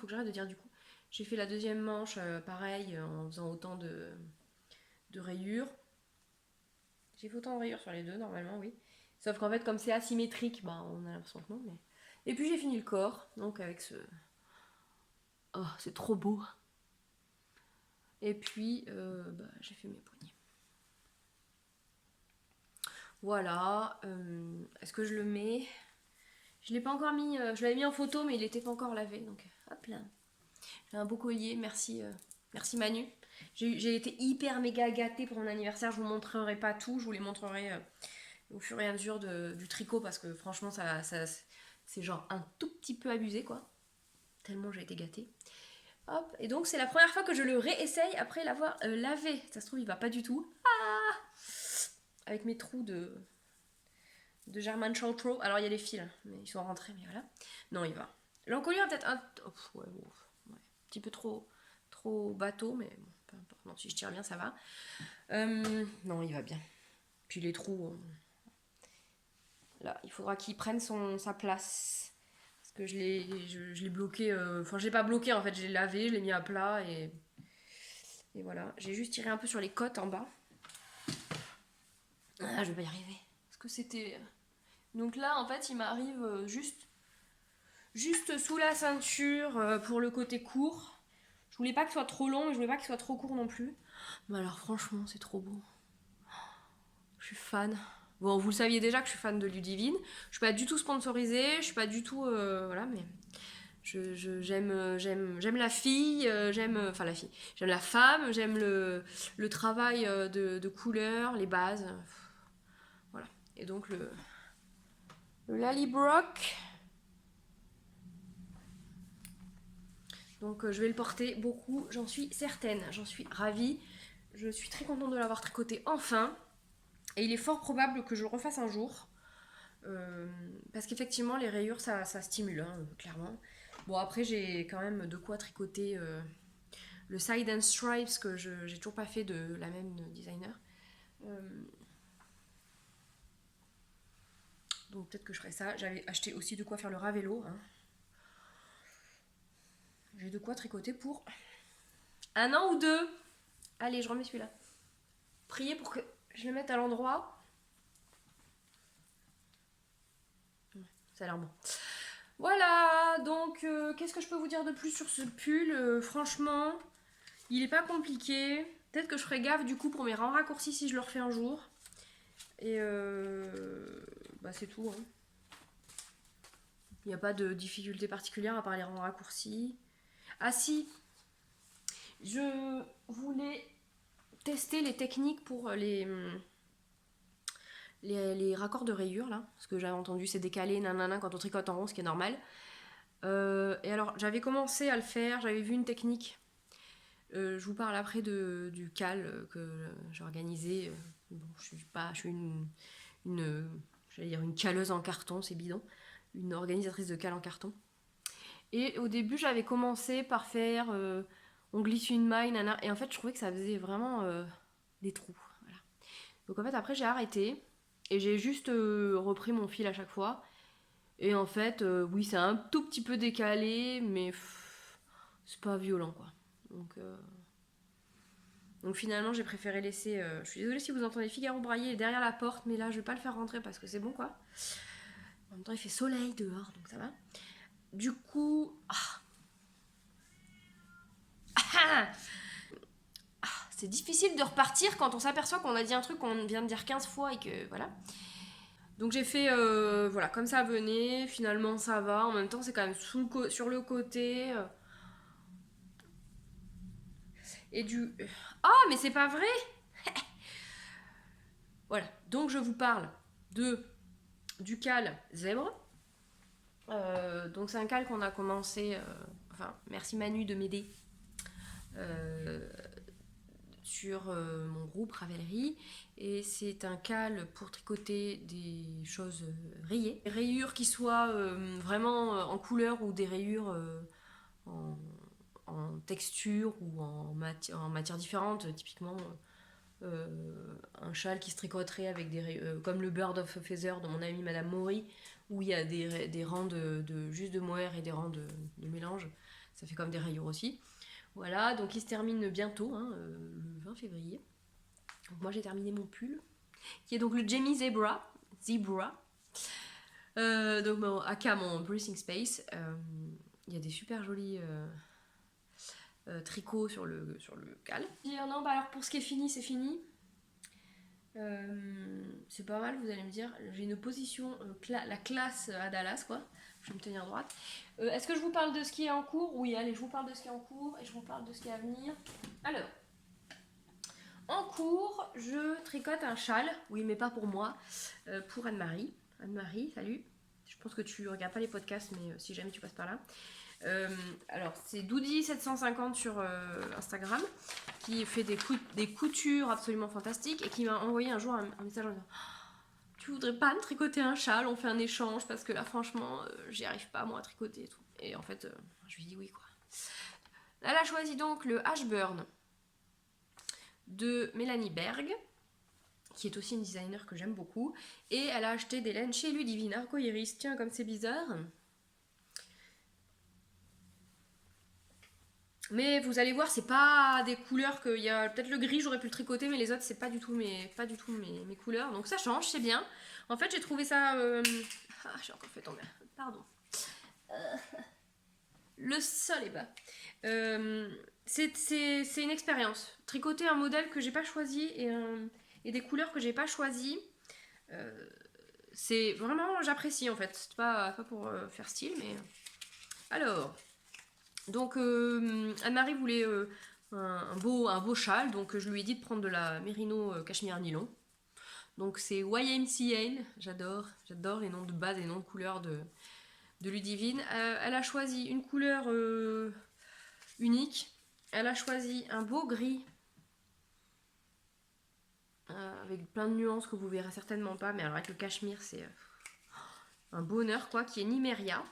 Faut que j'arrête de dire du coup. J'ai fait la deuxième manche, pareil, en faisant autant de rayures. J'ai fait autant de rayures sur les deux, normalement, oui. Sauf qu'en fait, comme c'est asymétrique, bah, on a l'impression que non. Mais... Et puis, j'ai fini le corps, donc avec ce. Oh, c'est trop beau. Et puis, j'ai fait mes poignets. Voilà. Est-ce que je le mets? Je l'ai pas encore mis. Je l'avais mis en photo, mais il n'était pas encore lavé. Donc, hop là. J'ai un beau collier. Merci, merci Manu. J'ai été hyper méga gâtée pour mon anniversaire. Je vous montrerai pas tout. Je vous les montrerai au fur et à mesure du tricot, parce que franchement, ça c'est genre un tout petit peu abusé, quoi. Tellement j'ai été gâtée. Hop. Et donc, c'est la première fois que je le réessaye après l'avoir lavé. Ça se trouve, il va pas du tout. Avec mes trous de German Shawtrow. Alors il y a les fils, mais ils sont rentrés, mais voilà. Non, il va. L'encolure peut-être un petit peu trop bateau, mais bon, peu importe. Non, si je tire bien, ça va. Non, il va bien. Puis les trous, là, il faudra qu'il prenne sa place. Parce que je l'ai bloqué. Enfin, je l'ai pas bloqué en fait, je l'ai lavé, je l'ai mis à plat et voilà. J'ai juste tiré un peu sur les côtes en bas. Ah, je vais pas y arriver. Parce que c'était. Donc là, en fait, il m'arrive juste sous la ceinture pour le côté court. Je voulais pas qu'il soit trop long, mais je voulais pas qu'il soit trop court non plus. Mais alors, franchement, c'est trop beau. Je suis fan. Bon, vous le saviez déjà que je suis fan de Ludivine. Je suis pas du tout sponsorisée, je suis pas du tout. Voilà, mais J'aime la fille, enfin la fille, j'aime la femme, j'aime le travail de couleurs, les bases. Voilà. Et donc le Lallybroch. Donc je vais le porter beaucoup, j'en suis certaine, j'en suis ravie. Je suis très contente de l'avoir tricoté enfin. Et il est fort probable que je le refasse un jour. Parce qu'effectivement, les rayures, ça stimule, hein, clairement. Bon, après, j'ai quand même de quoi tricoter le Side and Stripes que j'ai toujours pas fait de la même designer. Donc peut-être que je ferai ça. J'avais acheté aussi de quoi faire le Ravello. Hein. J'ai de quoi tricoter pour un an ou deux. Allez, je remets celui-là. Priez pour que je le mette à l'endroit. Ça a l'air bon. Voilà, donc qu'est-ce que je peux vous dire de plus sur ce pull. Franchement, il est pas compliqué. Peut-être que je ferai gaffe du coup pour mes rangs raccourcis si je le refais un jour. Et bah c'est tout. Hein. Il n'y a pas de difficulté particulière à part les rangs raccourcis. Ah si, je voulais tester les techniques pour les raccords de rayures là. Parce que j'avais entendu c'est décalé, nanana, quand on tricote en rond, ce qui est normal. Et alors j'avais commencé à le faire, j'avais vu une technique. Je vous parle après du cal que j'ai organisé. Bon, je suis j'allais dire une caleuse en carton, c'est bidon. Une organisatrice de cal en carton. Et au début, j'avais commencé par faire on glisse une maille, nana. Et en fait, je trouvais que ça faisait vraiment des trous. Voilà. Donc en fait, après, j'ai arrêté. Et j'ai juste repris mon fil à chaque fois. Et en fait, oui, c'est un tout petit peu décalé, mais c'est pas violent, quoi. Donc finalement, j'ai préféré laisser. Je suis désolée si vous entendez Figaro brailler derrière la porte, mais là, je vais pas le faire rentrer parce que c'est bon, quoi. En même temps, il fait soleil dehors, donc ça va. Du coup. C'est difficile de repartir quand on s'aperçoit qu'on a dit un truc qu'on vient de dire 15 fois et que voilà. Donc j'ai fait, voilà, comme ça venait, finalement ça va. En même temps, c'est quand même sur le côté. Et du. Oh, mais c'est pas vrai! Voilà, donc je vous parle du cal zèbre. Donc c'est un cal qu'on a commencé. Enfin, merci Manu de m'aider. Sur mon groupe Ravelry. Et c'est un cal pour tricoter des choses rayées. Des rayures qui soient vraiment en couleur ou des rayures en texture ou en matière différente. Typiquement un châle qui se tricoterait avec des comme le Bird of a Feather de mon amie Madame Maury, où il y a des rangs juste de mohair et des rangs de mélange. Ça fait comme des rayures aussi. Voilà, donc il se termine bientôt, hein, le 20 février. Donc moi j'ai terminé mon pull, qui est donc le Jamie Zebra. Donc aka mon Breathing Space. Il y a des super jolis tricots sur le cal. Dire non, bah alors pour ce qui est fini, c'est fini. C'est pas mal, vous allez me dire. J'ai une position, la classe à Dallas, quoi. Je vais me tenir droite. Est-ce que je vous parle de ce qui est en cours? Oui, allez, je vous parle de ce qui est en cours et je vous parle de ce qui est à venir. Alors, en cours, je tricote un châle. Oui, mais pas pour moi. Pour Anne-Marie. Anne-Marie, salut. Je pense que tu regardes pas les podcasts, mais si jamais tu passes par là. Alors, c'est Doudi750 sur Instagram qui fait des coutures absolument fantastiques et qui m'a envoyé un jour un message en disant: tu voudrais pas me tricoter un châle, on fait un échange parce que là franchement j'y arrive pas moi à tricoter et tout. Et en fait je lui dis oui quoi. Elle a choisi donc le Ashburn de Mélanie Berg, qui est aussi une designer que j'aime beaucoup, et elle a acheté des laines chez Ludivine Arcoiris. Tiens, comme c'est bizarre. Mais vous allez voir, c'est pas des couleurs qu'il y a. Peut-être le gris, j'aurais pu le tricoter, mais les autres, c'est pas du tout mes couleurs. Donc ça change, c'est bien. En fait, j'ai trouvé ça. Ah, j'ai encore fait tomber. Pardon. Le sol est bas. C'est une expérience. Tricoter un modèle que j'ai pas choisi et des couleurs que j'ai pas choisies. C'est vraiment, j'apprécie en fait. C'est pas pour faire style, mais Alors, donc Anne-Marie voulait un beau châle, donc je lui ai dit de prendre de la Merino Cachemire Nylon. Donc c'est YMCA, j'adore les noms de base et les noms de couleurs de Ludivine. Elle a choisi une couleur unique. Elle a choisi un beau gris avec plein de nuances que vous verrez certainement pas, mais alors avec le cachemire c'est un bonheur quoi, qui est Nymeria.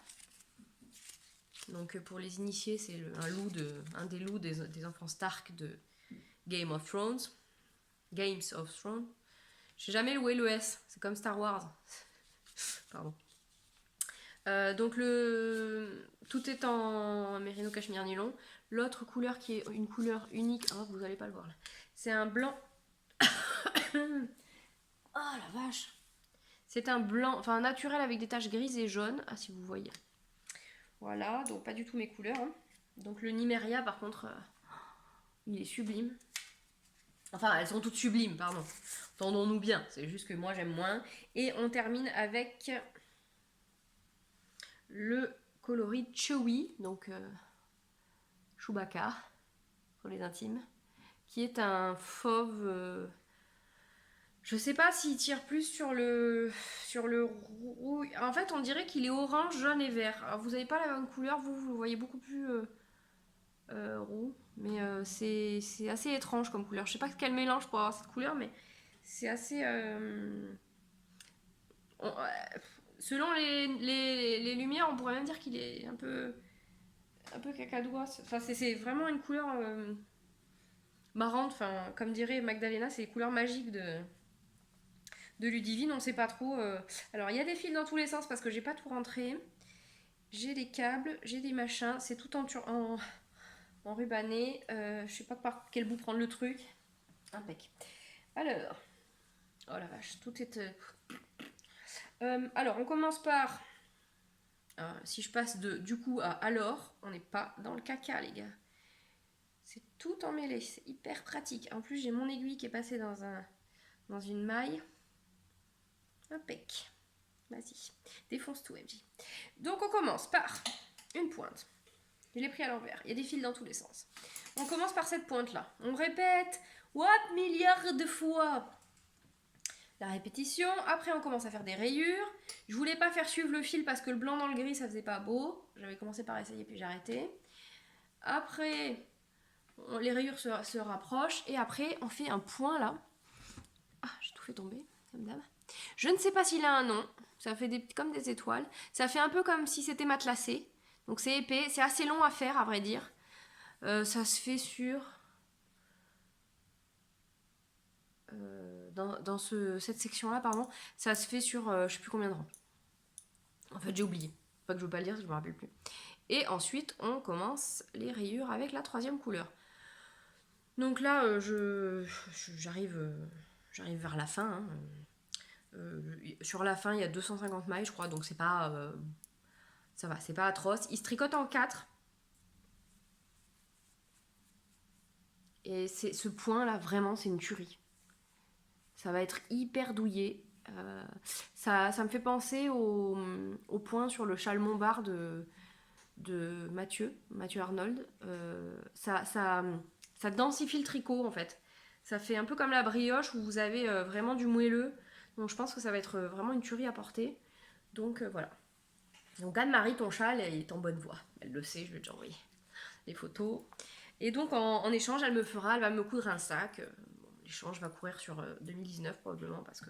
Donc pour les initiés c'est un des loups des enfants Stark de Game of Thrones. Games of Thrones. J'ai jamais loué le S, c'est comme Star Wars. Pardon. Donc tout est en Merino Cachemire Nylon. L'autre couleur qui est une couleur unique, oh, vous n'allez pas le voir là, c'est un blanc. Oh la vache. C'est un blanc, enfin naturel avec des taches grises et jaunes. Ah si vous voyez. Voilà, donc pas du tout mes couleurs. Hein. Donc le Nymeria par contre, il est sublime. Enfin, elles sont toutes sublimes, pardon. Entendons-nous bien, c'est juste que moi j'aime moins. Et on termine avec le coloris Chewy, donc Chewbacca, pour les intimes, qui est un fauve... je sais pas s'il tire plus sur le rouge. En fait, on dirait qu'il est orange, jaune et vert. Alors, vous n'avez pas la même couleur, vous le voyez beaucoup plus roux. Mais c'est assez étrange comme couleur. Je sais pas quel mélange pour avoir cette couleur, mais c'est assez... selon les lumières, on pourrait même dire qu'il est un peu cacadois. Enfin, c'est vraiment une couleur marrante. Enfin, comme dirait Magdalena, c'est les couleurs magiques de Ludivine. On sait pas trop. Alors, il y a des fils dans tous les sens parce que j'ai pas tout rentré. J'ai des câbles, j'ai des machins. C'est tout en rubané. Je sais pas par quel bout prendre le truc. Impec. Alors, oh la vache, tout est. Alors, on commence par. Si je passe du coup à alors, on n'est pas dans le caca, les gars. C'est tout emmêlé, c'est hyper pratique. En plus, j'ai mon aiguille qui est passée dans une maille. Impec. Vas-y, défonce tout, MJ. Donc, on commence par une pointe. Je l'ai pris à l'envers. Il y a des fils dans tous les sens. On commence par cette pointe-là. On répète. What milliards de fois la répétition. Après, on commence à faire des rayures. Je voulais pas faire suivre le fil parce que le blanc dans le gris, ça faisait pas beau. J'avais commencé par essayer, puis j'ai arrêté. Après, les rayures se rapprochent. Et après, on fait un point là. Ah, j'ai tout fait tomber, comme d'hab. Je ne sais pas s'il a un nom. Ça fait comme des étoiles. Ça fait un peu comme si c'était matelassé. Donc c'est épais. C'est assez long à faire, à vrai dire. Ça se fait sur... dans cette section-là, pardon, ça se fait sur je sais plus combien de rangs. En fait, j'ai oublié. Pas que je veux pas le dire, je me rappelle plus. Et ensuite, on commence les rayures avec la troisième couleur. Donc là, j'arrive vers la fin. Hein. Sur la fin, il y a 250 mailles, je crois, donc c'est pas... ça va, c'est pas atroce. Il se tricote en 4. Et ce point-là, vraiment, c'est une tuerie. Ça va être hyper douillé. Ça me fait penser au point sur le châle Montbard de Mathieu Arnold. Ça densifie le tricot en fait. Ça fait un peu comme la brioche où vous avez vraiment du moelleux. Donc je pense que ça va être vraiment une tuerie à porter. Donc voilà. Donc Anne-Marie, ton châle est en bonne voie. Elle le sait, je lui ai déjà envoyé les photos. Et donc en échange, elle va me coudre un sac. L'échange va courir sur 2019 probablement parce que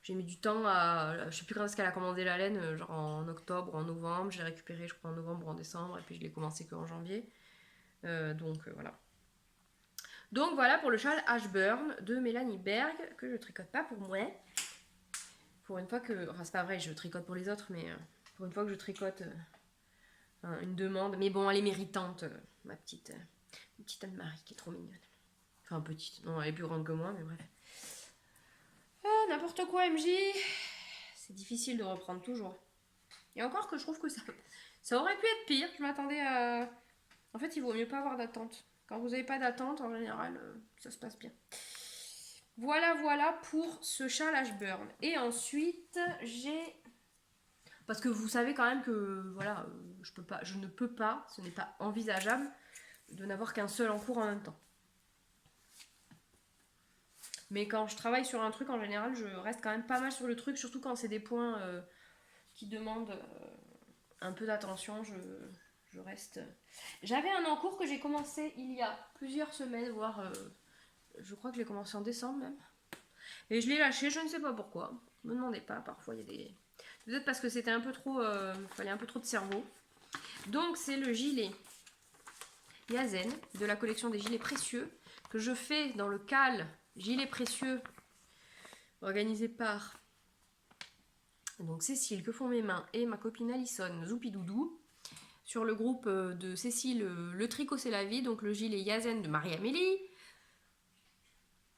j'ai mis du temps à... Je sais plus quand est-ce qu'elle a commandé la laine, genre en octobre ou en novembre. Je l'ai récupéré je crois en novembre ou en décembre et puis je l'ai commencé qu'en janvier. Donc voilà. Donc voilà pour le châle Ashburn de Mélanie Berg que je tricote pas pour moi. Pour une fois que... Enfin c'est pas vrai, je tricote pour les autres mais pour une fois que je tricote une demande. Mais bon elle est méritante, ma petite Anne-Marie qui est trop mignonne. Enfin, petite. Non, elle est plus grande que moi, mais bref. Ah, n'importe quoi, MJ. C'est difficile de reprendre toujours. Et encore que je trouve que ça aurait pu être pire. Je m'attendais à... En fait, il vaut mieux pas avoir d'attente. Quand vous n'avez pas d'attente, en général, ça se passe bien. Voilà pour ce châle Ashburn. Et ensuite, j'ai Parce que vous savez quand même que voilà, je ne peux pas, ce n'est pas envisageable de n'avoir qu'un seul en cours en même temps. Mais quand je travaille sur un truc, en général, je reste quand même pas mal sur le truc, surtout quand c'est des points qui demandent un peu d'attention, je reste. J'avais un en cours que j'ai commencé il y a plusieurs semaines, voire je crois que je l'ai commencé en décembre même. Et je l'ai lâché, je ne sais pas pourquoi. Ne me demandez pas, parfois il y a des. Peut-être parce que c'était un peu trop. Fallait un peu trop de cerveau. Donc c'est le gilet Yazen de la collection des gilets précieux que je fais dans le CAL Gilets précieux organisé par donc Cécile, que font mes mains, et ma copine Alison, Zoupidoudou, sur le groupe de Cécile, le tricot c'est la vie, donc le gilet Yazen de Marie-Amélie,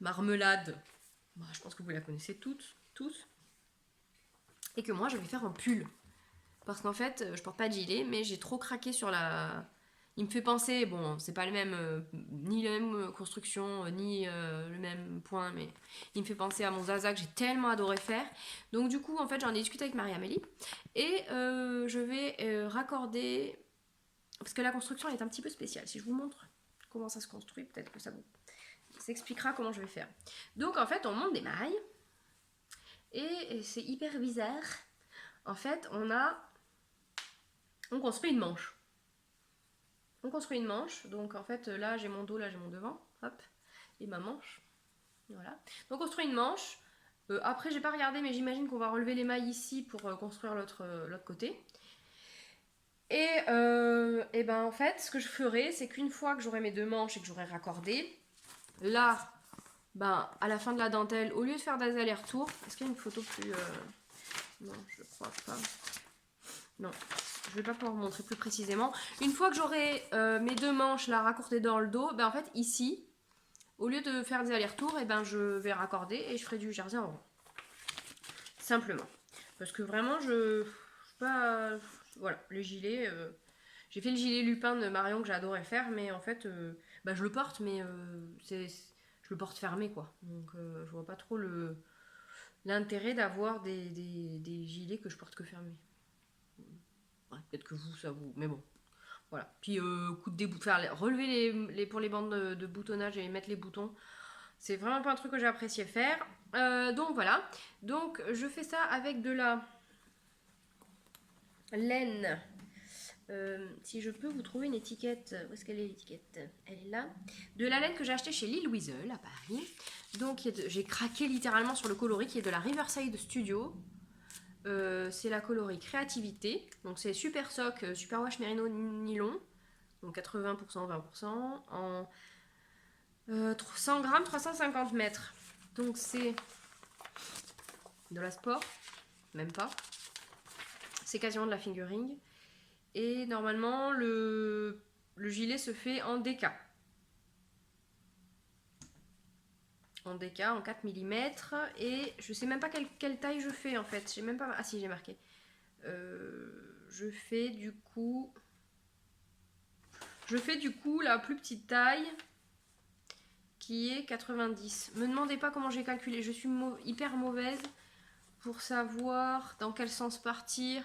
Marmelade, bah, je pense que vous la connaissez toutes, tous, et que moi je vais faire en pull. Parce qu'en fait, je porte pas de gilet, mais j'ai trop craqué sur la. Il me fait penser, bon, c'est pas le même, ni la même construction, ni le même point, mais il me fait penser à mon Zaza que j'ai tellement adoré faire. Donc du coup, en fait, j'en ai discuté avec Marie-Amélie et je vais raccorder, parce que la construction est un petit peu spéciale. Si je vous montre comment ça se construit, peut-être que ça vous s'expliquera comment je vais faire. Donc en fait, on monte des mailles et c'est hyper bizarre. En fait, on construit une manche. On construit une manche, donc en fait là j'ai mon dos, là j'ai mon devant, hop, et ma manche, voilà. Donc on construit une manche, après j'ai pas regardé mais j'imagine qu'on va relever les mailles ici pour construire l'autre côté. Et ben en fait ce que je ferai c'est qu'une fois que j'aurai mes deux manches et que j'aurai raccordé, là, ben à la fin de la dentelle, au lieu de faire des allers-retours, est-ce qu'il y a une photo plus... Non, je crois pas. Non, je vais pas pouvoir vous montrer plus précisément. Une fois que j'aurai mes deux manches là raccordées dans le dos, ben en fait ici, au lieu de faire des allers-retours, et ben je vais raccorder et je ferai du jersey en rond. Simplement. Parce que vraiment, pas, voilà, les gilets. J'ai fait le gilet Lupin de Marion que j'adorais faire, mais en fait, bah, je le porte, mais je le porte fermé quoi. Donc je vois pas trop l'intérêt d'avoir des gilets que je porte que fermés. Ouais, peut-être que vous, ça vous. Mais bon. Voilà. Puis coup de débout, faire relever pour les bandes de boutonnage et mettre les boutons. C'est vraiment pas un truc que j'ai apprécié faire. Donc voilà. Donc je fais ça avec de la laine. Si je peux vous trouver une étiquette. Où est-ce qu'elle est l'étiquette? Elle est là. De la laine que j'ai achetée chez Lille Wiesel à Paris. Donc j'ai craqué littéralement sur le coloris qui est de la Riverside Studio. C'est la coloris Créativité. Donc c'est super sock, super wash merino nylon. Donc 80%, 20%. En 100 grammes, 350 mètres. Donc c'est de la sport. Même pas. C'est quasiment de la fingering. Et normalement, le gilet se fait en DK. En DK, en 4 mm. Et je sais même pas quelle taille je fais en fait. J'ai même pas. Ah si, j'ai marqué. Je fais du coup la plus petite taille qui est 90. Me demandez pas comment j'ai calculé. Je suis hyper mauvaise pour savoir dans quel sens partir.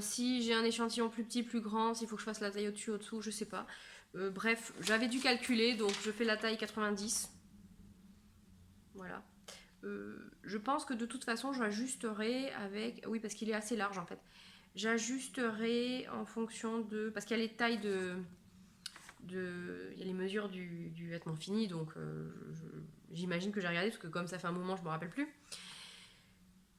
Si j'ai un échantillon plus petit, plus grand, s'il faut que je fasse la taille au-dessus, au-dessous, je sais pas. Bref, j'avais dû calculer, donc je fais la taille 90. Voilà. Je pense que de toute façon, j'ajusterai avec... Oui, parce qu'il est assez large en fait. J'ajusterai en fonction de... Parce qu'il y a les tailles il y a les mesures du vêtement fini, donc j'imagine que j'ai regardé, parce que comme ça fait un moment, je me rappelle plus.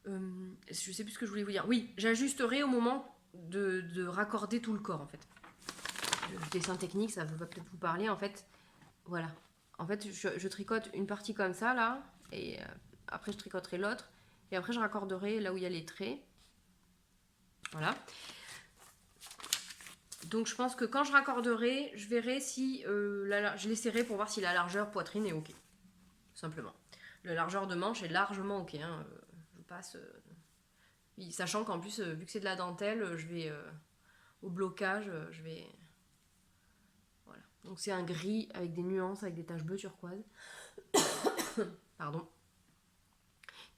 Je sais plus ce que je voulais vous dire. Oui, j'ajusterai au moment de raccorder tout le corps en fait. Le dessin technique, ça va peut-être vous parler en fait. Voilà. En fait, je tricote une partie comme ça là, et après je tricoterai l'autre, et après je raccorderai là où il y a les traits. Voilà. Donc je pense que quand je raccorderai, je verrai si je l'essaierai pour voir si la largeur poitrine est ok. Simplement. La largeur de manche est largement ok. Hein. Je passe. Sachant qu'en plus, vu que c'est de la dentelle, je vais au blocage, je vais. Voilà. Donc c'est un gris avec des nuances, avec des taches bleues turquoise. Pardon.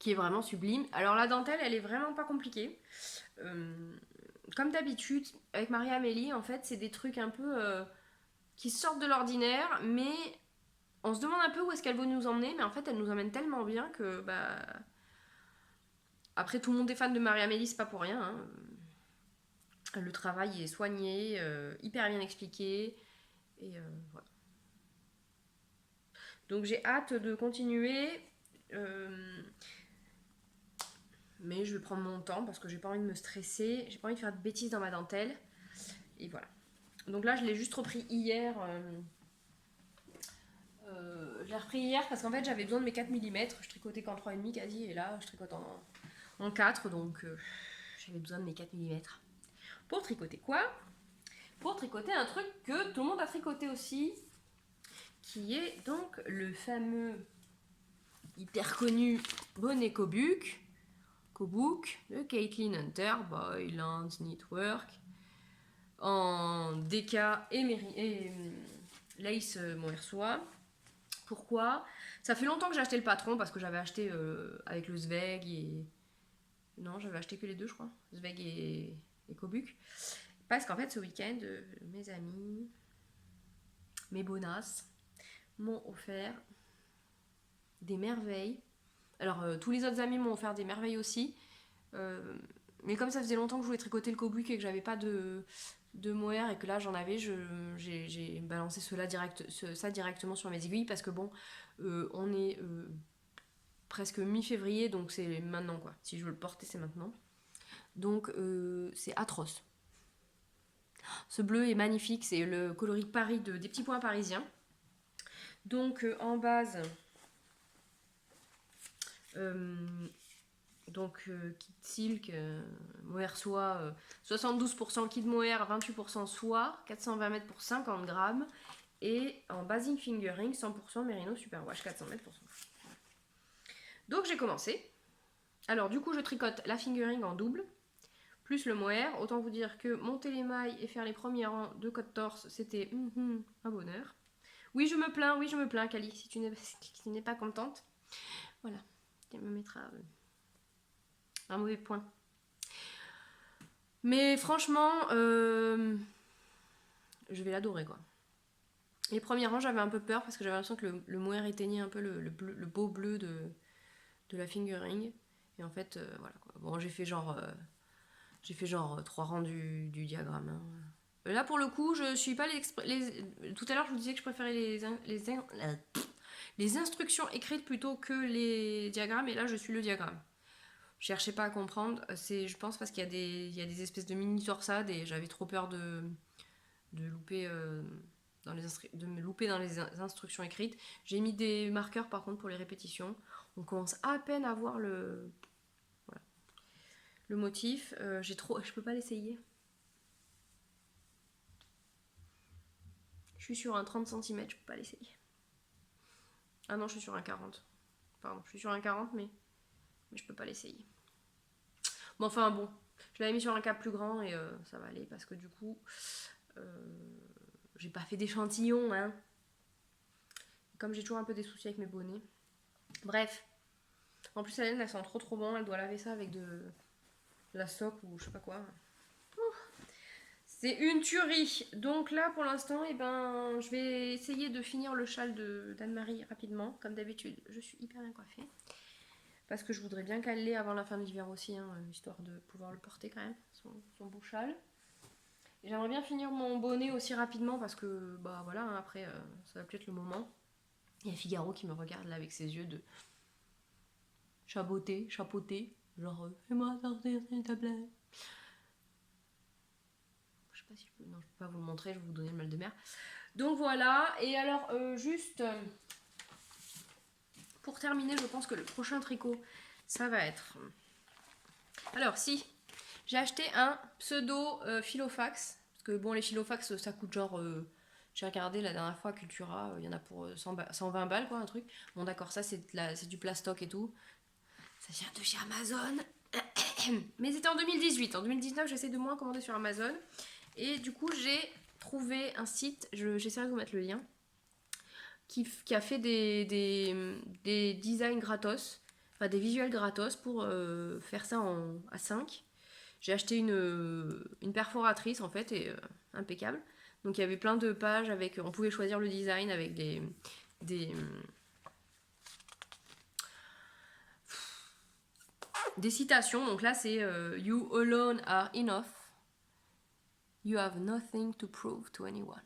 qui est vraiment sublime. Alors la dentelle, elle est vraiment pas compliquée. Comme d'habitude, avec Marie-Amélie, en fait, c'est des trucs un peu qui sortent de l'ordinaire, mais on se demande un peu où est-ce qu'elle veut nous emmener, mais en fait, elle nous emmène tellement bien que, bah... Après, tout le monde est fan de Marie-Amélie, c'est pas pour rien, hein. Le travail est soigné, hyper bien expliqué, et voilà. Donc j'ai hâte de continuer, mais je vais prendre mon temps parce que j'ai pas envie de me stresser, j'ai pas envie de faire de bêtises dans ma dentelle, et voilà. Donc là, je l'ai juste repris hier. Je l'ai repris hier parce qu'en fait, j'avais besoin de mes 4 mm. Je tricotais qu'en 3,5 quasi, et là, je tricote en 4, donc j'avais besoin de mes 4 mm. Pour tricoter quoi? Pour tricoter un truc que tout le monde a tricoté aussi, qui est donc le fameux hyper connu bonnet Kobuk de Caitlin Hunter, Boylands Knitwork, en DK et lace mohair soie. Pourquoi? Ça fait longtemps que j'ai acheté le patron parce que j'avais acheté avec le Zweig et... Non, j'avais acheté que les deux, je crois. Zweig et Kobuk. Parce qu'en fait, ce week-end, mes amis, mes bonasses, m'ont offert des merveilles. Alors, tous les autres amis m'ont offert des merveilles aussi. Mais comme ça faisait longtemps que je voulais tricoter le Kobuk et que j'avais pas de mohair et que là j'en avais, j'ai balancé ça directement sur mes aiguilles parce que bon, on est presque mi-février, donc c'est maintenant quoi. Si je veux le porter, c'est maintenant. Donc c'est atroce. Ce bleu est magnifique, c'est le coloris Paris des petits points parisiens. Donc en base, kit silk, mohair soie, 72% kit mohair, 28% soie, 420 mètres pour 50 grammes. Et en basing fingering, 100% Merino Superwash, 400 mètres pour 100. Donc j'ai commencé. Alors du coup je tricote la fingering en double, plus le mohair. Autant vous dire que monter les mailles et faire les premiers rangs de côte torse, c'était un bonheur. Oui je me plains Cali, si tu n'es pas contente. Voilà, tu me mettras un mauvais point. Mais franchement, je vais l'adorer quoi. Les premiers rangs j'avais un peu peur parce que j'avais l'impression que le mohair éteignait un peu le beau bleu de la fingering. Et en fait, voilà quoi. Bon, j'ai fait genre 3 rangs du diagramme. Hein. Là, pour le coup, je suis pas tout à l'heure, je vous disais que je préférais les instructions écrites plutôt que les diagrammes. Et là, je suis le diagramme. Je cherchais pas à comprendre. C'est, je pense, parce qu'il y a des espèces de mini torsades et j'avais trop peur de louper. De me louper dans les instructions écrites. J'ai mis des marqueurs par contre pour les répétitions. On commence à peine à voir le motif. Je peux pas l'essayer. Je suis sur un 30 cm, je peux pas l'essayer. Ah non, je suis sur un 40. Pardon, je suis sur un 40 mais je peux pas l'essayer. Bon enfin bon, je l'avais mis sur un cap plus grand et ça va aller parce que du coup j'ai pas fait d'échantillon hein. Comme j'ai toujours un peu des soucis avec mes bonnets. Bref. En plus, la laine, elle sent trop bon. Elle doit laver ça avec de la sock ou je sais pas quoi. C'est une tuerie. Donc là, pour l'instant, je vais essayer de finir le châle d'Anne-Marie rapidement. Comme d'habitude, je suis hyper bien coiffée. Parce que je voudrais bien qu'elle l'ait avant la fin de l'hiver aussi, hein, histoire de pouvoir le porter quand même, son beau châle. Et j'aimerais bien finir mon bonnet aussi rapidement parce que, bah voilà, hein, après, ça va peut-être le moment. Il y a Figaro qui me regarde là avec ses yeux de chapeauté, genre fais-moi sortir s'il te plaît. Je sais pas si je peux. Non, je peux pas vous le montrer, je vais vous donner le mal de mer. Donc voilà, et alors juste pour terminer, je pense que le prochain tricot, ça va être. Alors si, j'ai acheté un pseudo Filofax, parce que bon les Filofax ça coûte genre. J'ai regardé la dernière fois Cultura, il y en a pour 120 balles quoi, un truc. Bon d'accord, ça c'est du plastoc et tout. Ça vient de chez Amazon. Mais c'était en 2018. En 2019, j'essaie de moins commander sur Amazon. Et du coup, j'ai trouvé un site, j'essaierai de vous mettre le lien, qui a fait des designs gratos. des visuels gratos pour faire ça à 5. J'ai acheté une perforatrice en fait, et impeccable. Donc il y avait plein de pages avec, on pouvait choisir le design avec des, des citations. Donc là c'est You alone are enough. You have nothing to prove to anyone.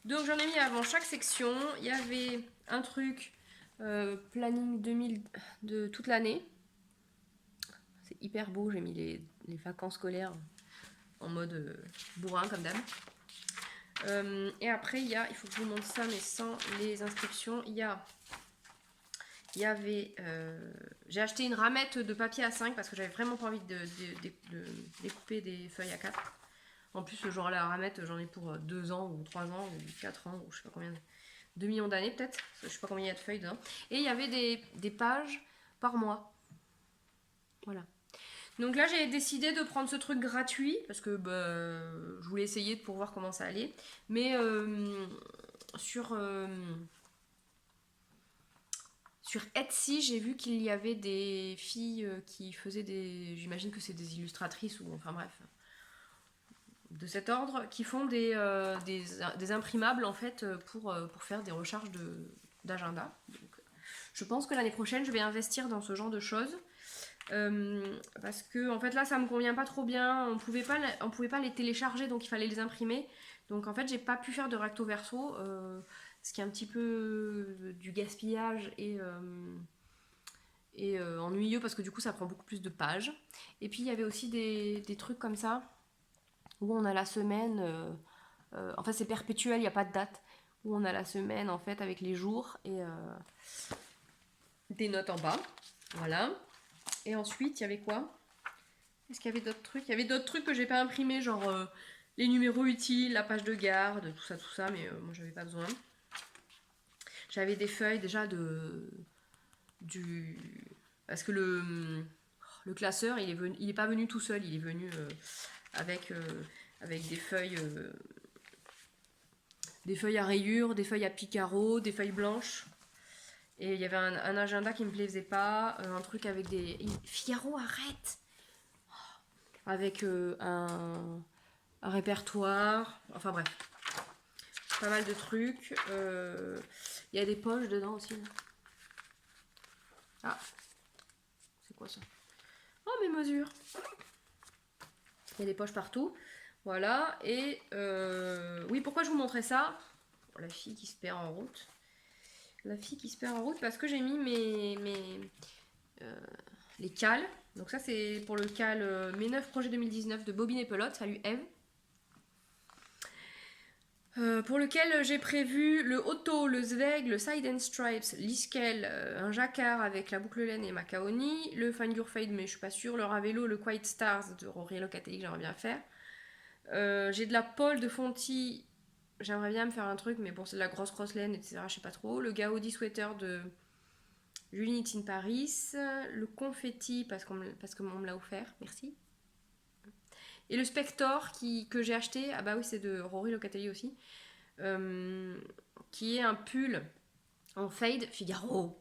Donc j'en ai mis avant chaque section. Il y avait un truc planning 2000 de toute l'année. C'est hyper beau, j'ai mis les vacances scolaires en mode bourrin comme d'hab. Et après il faut que je vous montre ça mais sans les inscriptions. J'ai acheté une ramette de papier A5 parce que j'avais vraiment pas envie de découper des feuilles A4. En plus, le genre la ramette, j'en ai pour 2 ans ou 3 ans ou 4 ans ou je sais pas combien, 2 millions d'années peut-être. Je sais pas combien il y a de feuilles dedans. Et il y avait des pages par mois. Voilà. Donc là, j'ai décidé de prendre ce truc gratuit parce que je voulais essayer pour voir comment ça allait. Mais sur Etsy, j'ai vu qu'il y avait des filles qui faisaient j'imagine que c'est des illustratrices ou enfin bref, de cet ordre, qui font des imprimables en fait pour faire des recharges d'agenda. Donc, je pense que l'année prochaine, je vais investir dans ce genre de choses. Parce que en fait là ça me convient pas trop bien, on pouvait pas les télécharger donc il fallait les imprimer, donc en fait j'ai pas pu faire de recto verso, ce qui est un petit peu du gaspillage et ennuyeux parce que du coup ça prend beaucoup plus de pages. Et puis il y avait aussi des trucs comme ça où on a la semaine, en fait c'est perpétuel, il n'y a pas de date, où on a la semaine en fait avec les jours et des notes en bas, voilà. Et ensuite, il y avait quoi? Est-ce qu'il y avait d'autres trucs? Il y avait d'autres trucs que j'ai pas imprimés, genre les numéros utiles, la page de garde, tout ça, mais moi j'avais pas besoin. J'avais des feuilles déjà parce que le classeur, il est pas venu tout seul, il est venu avec des feuilles à rayures, des feuilles à pic carreaux, des feuilles blanches. Et il y avait un agenda qui me plaisait pas, un truc avec des... Figaro, arrête! Avec un répertoire, enfin bref, pas mal de trucs. Il y a des poches dedans aussi. Ah, c'est quoi ça? Oh, mes mesures! Il y a des poches partout. Voilà, et oui, pourquoi je vous montrais ça? La fille qui se perd en route. La fille qui se perd en route parce que j'ai mis les cales. Donc ça c'est pour le cal Mes 9 projets 2019 de Bobine et Pelote. Salut Eve. Pour lequel j'ai prévu le Otto, le Zweig, le Side and Stripes, l'Iskel, un jacquard avec la boucle laine et macaroni, le Find Your Fade mais je suis pas sûre, le Ravelo, le Quiet Stars de Rory Locatelli que j'aimerais bien faire. J'ai de la Paul de Fonty, j'aimerais bien me faire un truc mais bon c'est de la grosse laine etc, je sais pas trop. Le Gaudi Sweater de Julie in Paris, le confetti parce qu'on me l'a offert, merci. Et le Spector que j'ai acheté, ah bah oui c'est de Rory Locatelli aussi, qui est un pull en fade, Figaro,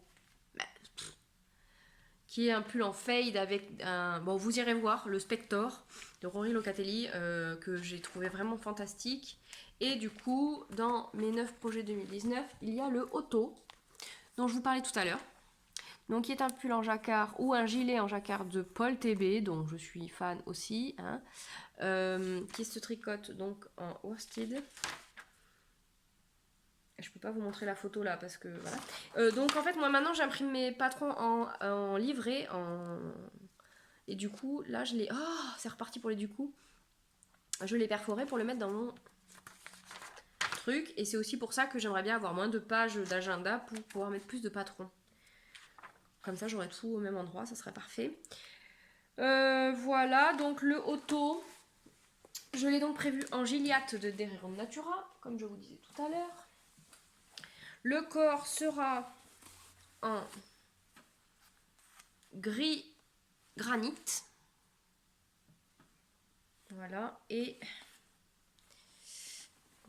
qui est un pull en fade avec un... Bon vous irez voir, le Spector de Rory Locatelli que j'ai trouvé vraiment fantastique. Et du coup, dans mes 9 projets 2019, il y a le Otto, dont je vous parlais tout à l'heure. Donc, qui est un pull en jacquard ou un gilet en jacquard de Paul TB, dont je suis fan aussi, hein, qui se tricote donc en worsted. Je peux pas vous montrer la photo là parce que voilà. Donc en fait, moi maintenant j'imprime mes patrons en livret, et du coup là je les. Oh, c'est reparti pour les du coup. Je l'ai perforé pour le mettre dans mon truc, et c'est aussi pour ça que j'aimerais bien avoir moins de pages d'agenda pour pouvoir mettre plus de patrons. Comme ça, j'aurais tout au même endroit, ça serait parfait. Voilà, donc le Otto, je l'ai donc prévu en Gilliatt de Derrière Natura, comme je vous disais tout à l'heure. Le corps sera en gris granit. Voilà, et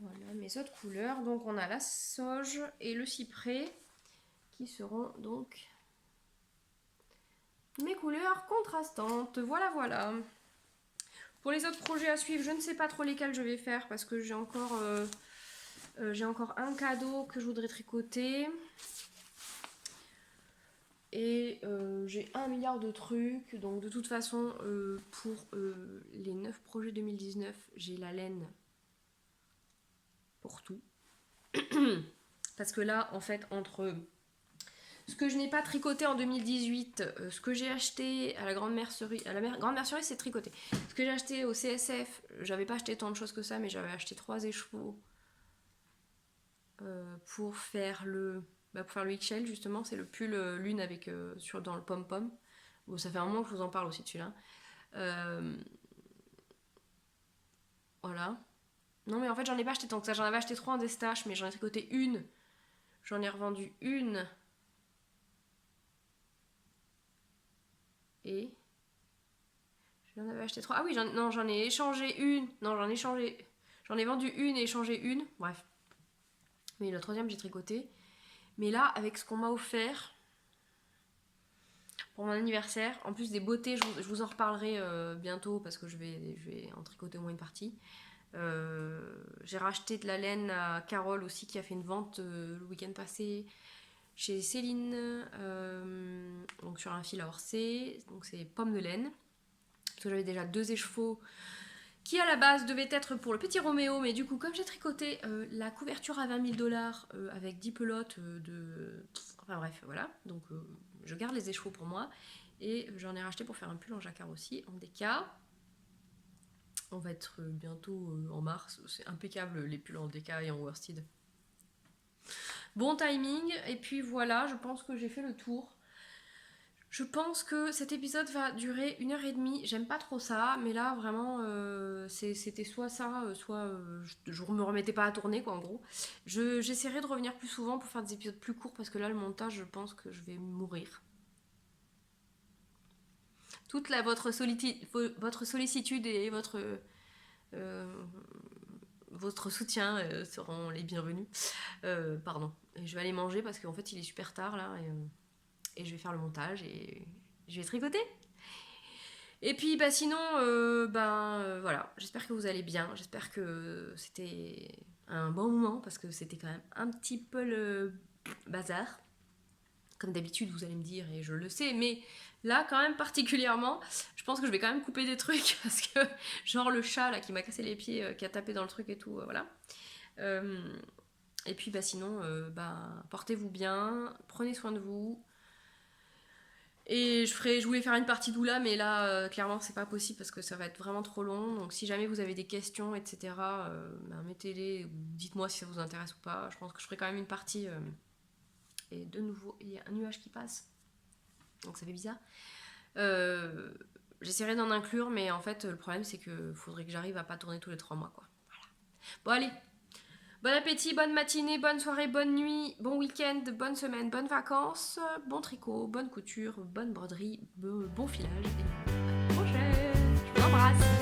voilà mes autres couleurs. Donc on a la sauge et le cyprès qui seront donc mes couleurs contrastantes. Voilà, voilà. Pour les autres projets à suivre, je ne sais pas trop lesquels je vais faire parce que j'ai encore un cadeau que je voudrais tricoter. Et j'ai 1 milliard de trucs. Donc de toute façon, pour les 9 projets 2019, j'ai la laine pour tout. Parce que là, en fait, entre ce que je n'ai pas tricoté en 2018, ce que j'ai acheté à la grande mercerie, grande mercerie c'est tricoté. Ce que j'ai acheté au CSF, j'avais pas acheté tant de choses que ça, mais j'avais acheté 3 écheveaux pour faire le XL justement. C'est le pull lune avec dans le pom-pom. Bon, ça fait un moment que je vous en parle aussi de celui-là. Voilà. Non mais en fait j'en ai pas acheté tant que ça. J'en avais acheté 3 en destache, mais j'en ai tricoté une. J'en ai revendu une. Et j'en avais acheté 3. Ah oui, j'en ai échangé une. Non, j'en ai vendu une et échangé une. Bref. Mais la troisième, j'ai tricoté. Mais là, avec ce qu'on m'a offert pour mon anniversaire, en plus des beautés, je vous en reparlerai bientôt parce que je vais en tricoter au moins une partie. J'ai racheté de la laine à Carole aussi qui a fait une vente le week-end passé chez Céline, donc sur un fil à Orsay, donc c'est pomme de laine. Parce que j'avais déjà 2 écheveaux qui à la base devaient être pour le petit Roméo, mais du coup comme j'ai tricoté la couverture à 20 000 $ avec 10 pelotes enfin bref voilà, donc je garde les écheveaux pour moi et j'en ai racheté pour faire un pull en jacquard aussi en déca. On va être bientôt en mars, c'est impeccable les pulls en déca et en worsted. Bon timing, et puis voilà, je pense que j'ai fait le tour. Je pense que cet épisode va durer 1h30. J'aime pas trop ça, mais là vraiment c'était soit ça, soit je me remettais pas à tourner quoi en gros. J'essaierai de revenir plus souvent pour faire des épisodes plus courts parce que là le montage je pense que je vais mourir. Toute votre sollicitude et votre soutien seront les bienvenus. Pardon. Et je vais aller manger parce qu'en fait il est super tard là et je vais faire le montage et je vais tricoter. Et puis bah sinon voilà, j'espère que vous allez bien, j'espère que c'était un bon moment parce que c'était quand même un petit peu le bazar. Comme d'habitude vous allez me dire et je le sais, mais là quand même particulièrement, je pense que je vais quand même couper des trucs parce que genre le chat là qui m'a cassé les pieds, qui a tapé dans le truc et tout, voilà. Et puis bah sinon portez-vous bien, prenez soin de vous. Et je voulais faire une partie doula, mais là, clairement, c'est pas possible parce que ça va être vraiment trop long. Donc, si jamais vous avez des questions, etc., mettez-les ou dites-moi si ça vous intéresse ou pas. Je pense que je ferai quand même une partie. Et de nouveau, il y a un nuage qui passe. Donc, ça fait bizarre. J'essaierai d'en inclure, mais en fait, le problème, c'est qu'il faudrait que j'arrive à pas tourner tous les 3 mois, quoi. Voilà. Bon, allez. Bon appétit, bonne matinée, bonne soirée, bonne nuit, bon week-end, bonne semaine, bonnes vacances, bon tricot, bonne couture, bonne broderie, bon filage et à la prochaine. Je vous embrasse.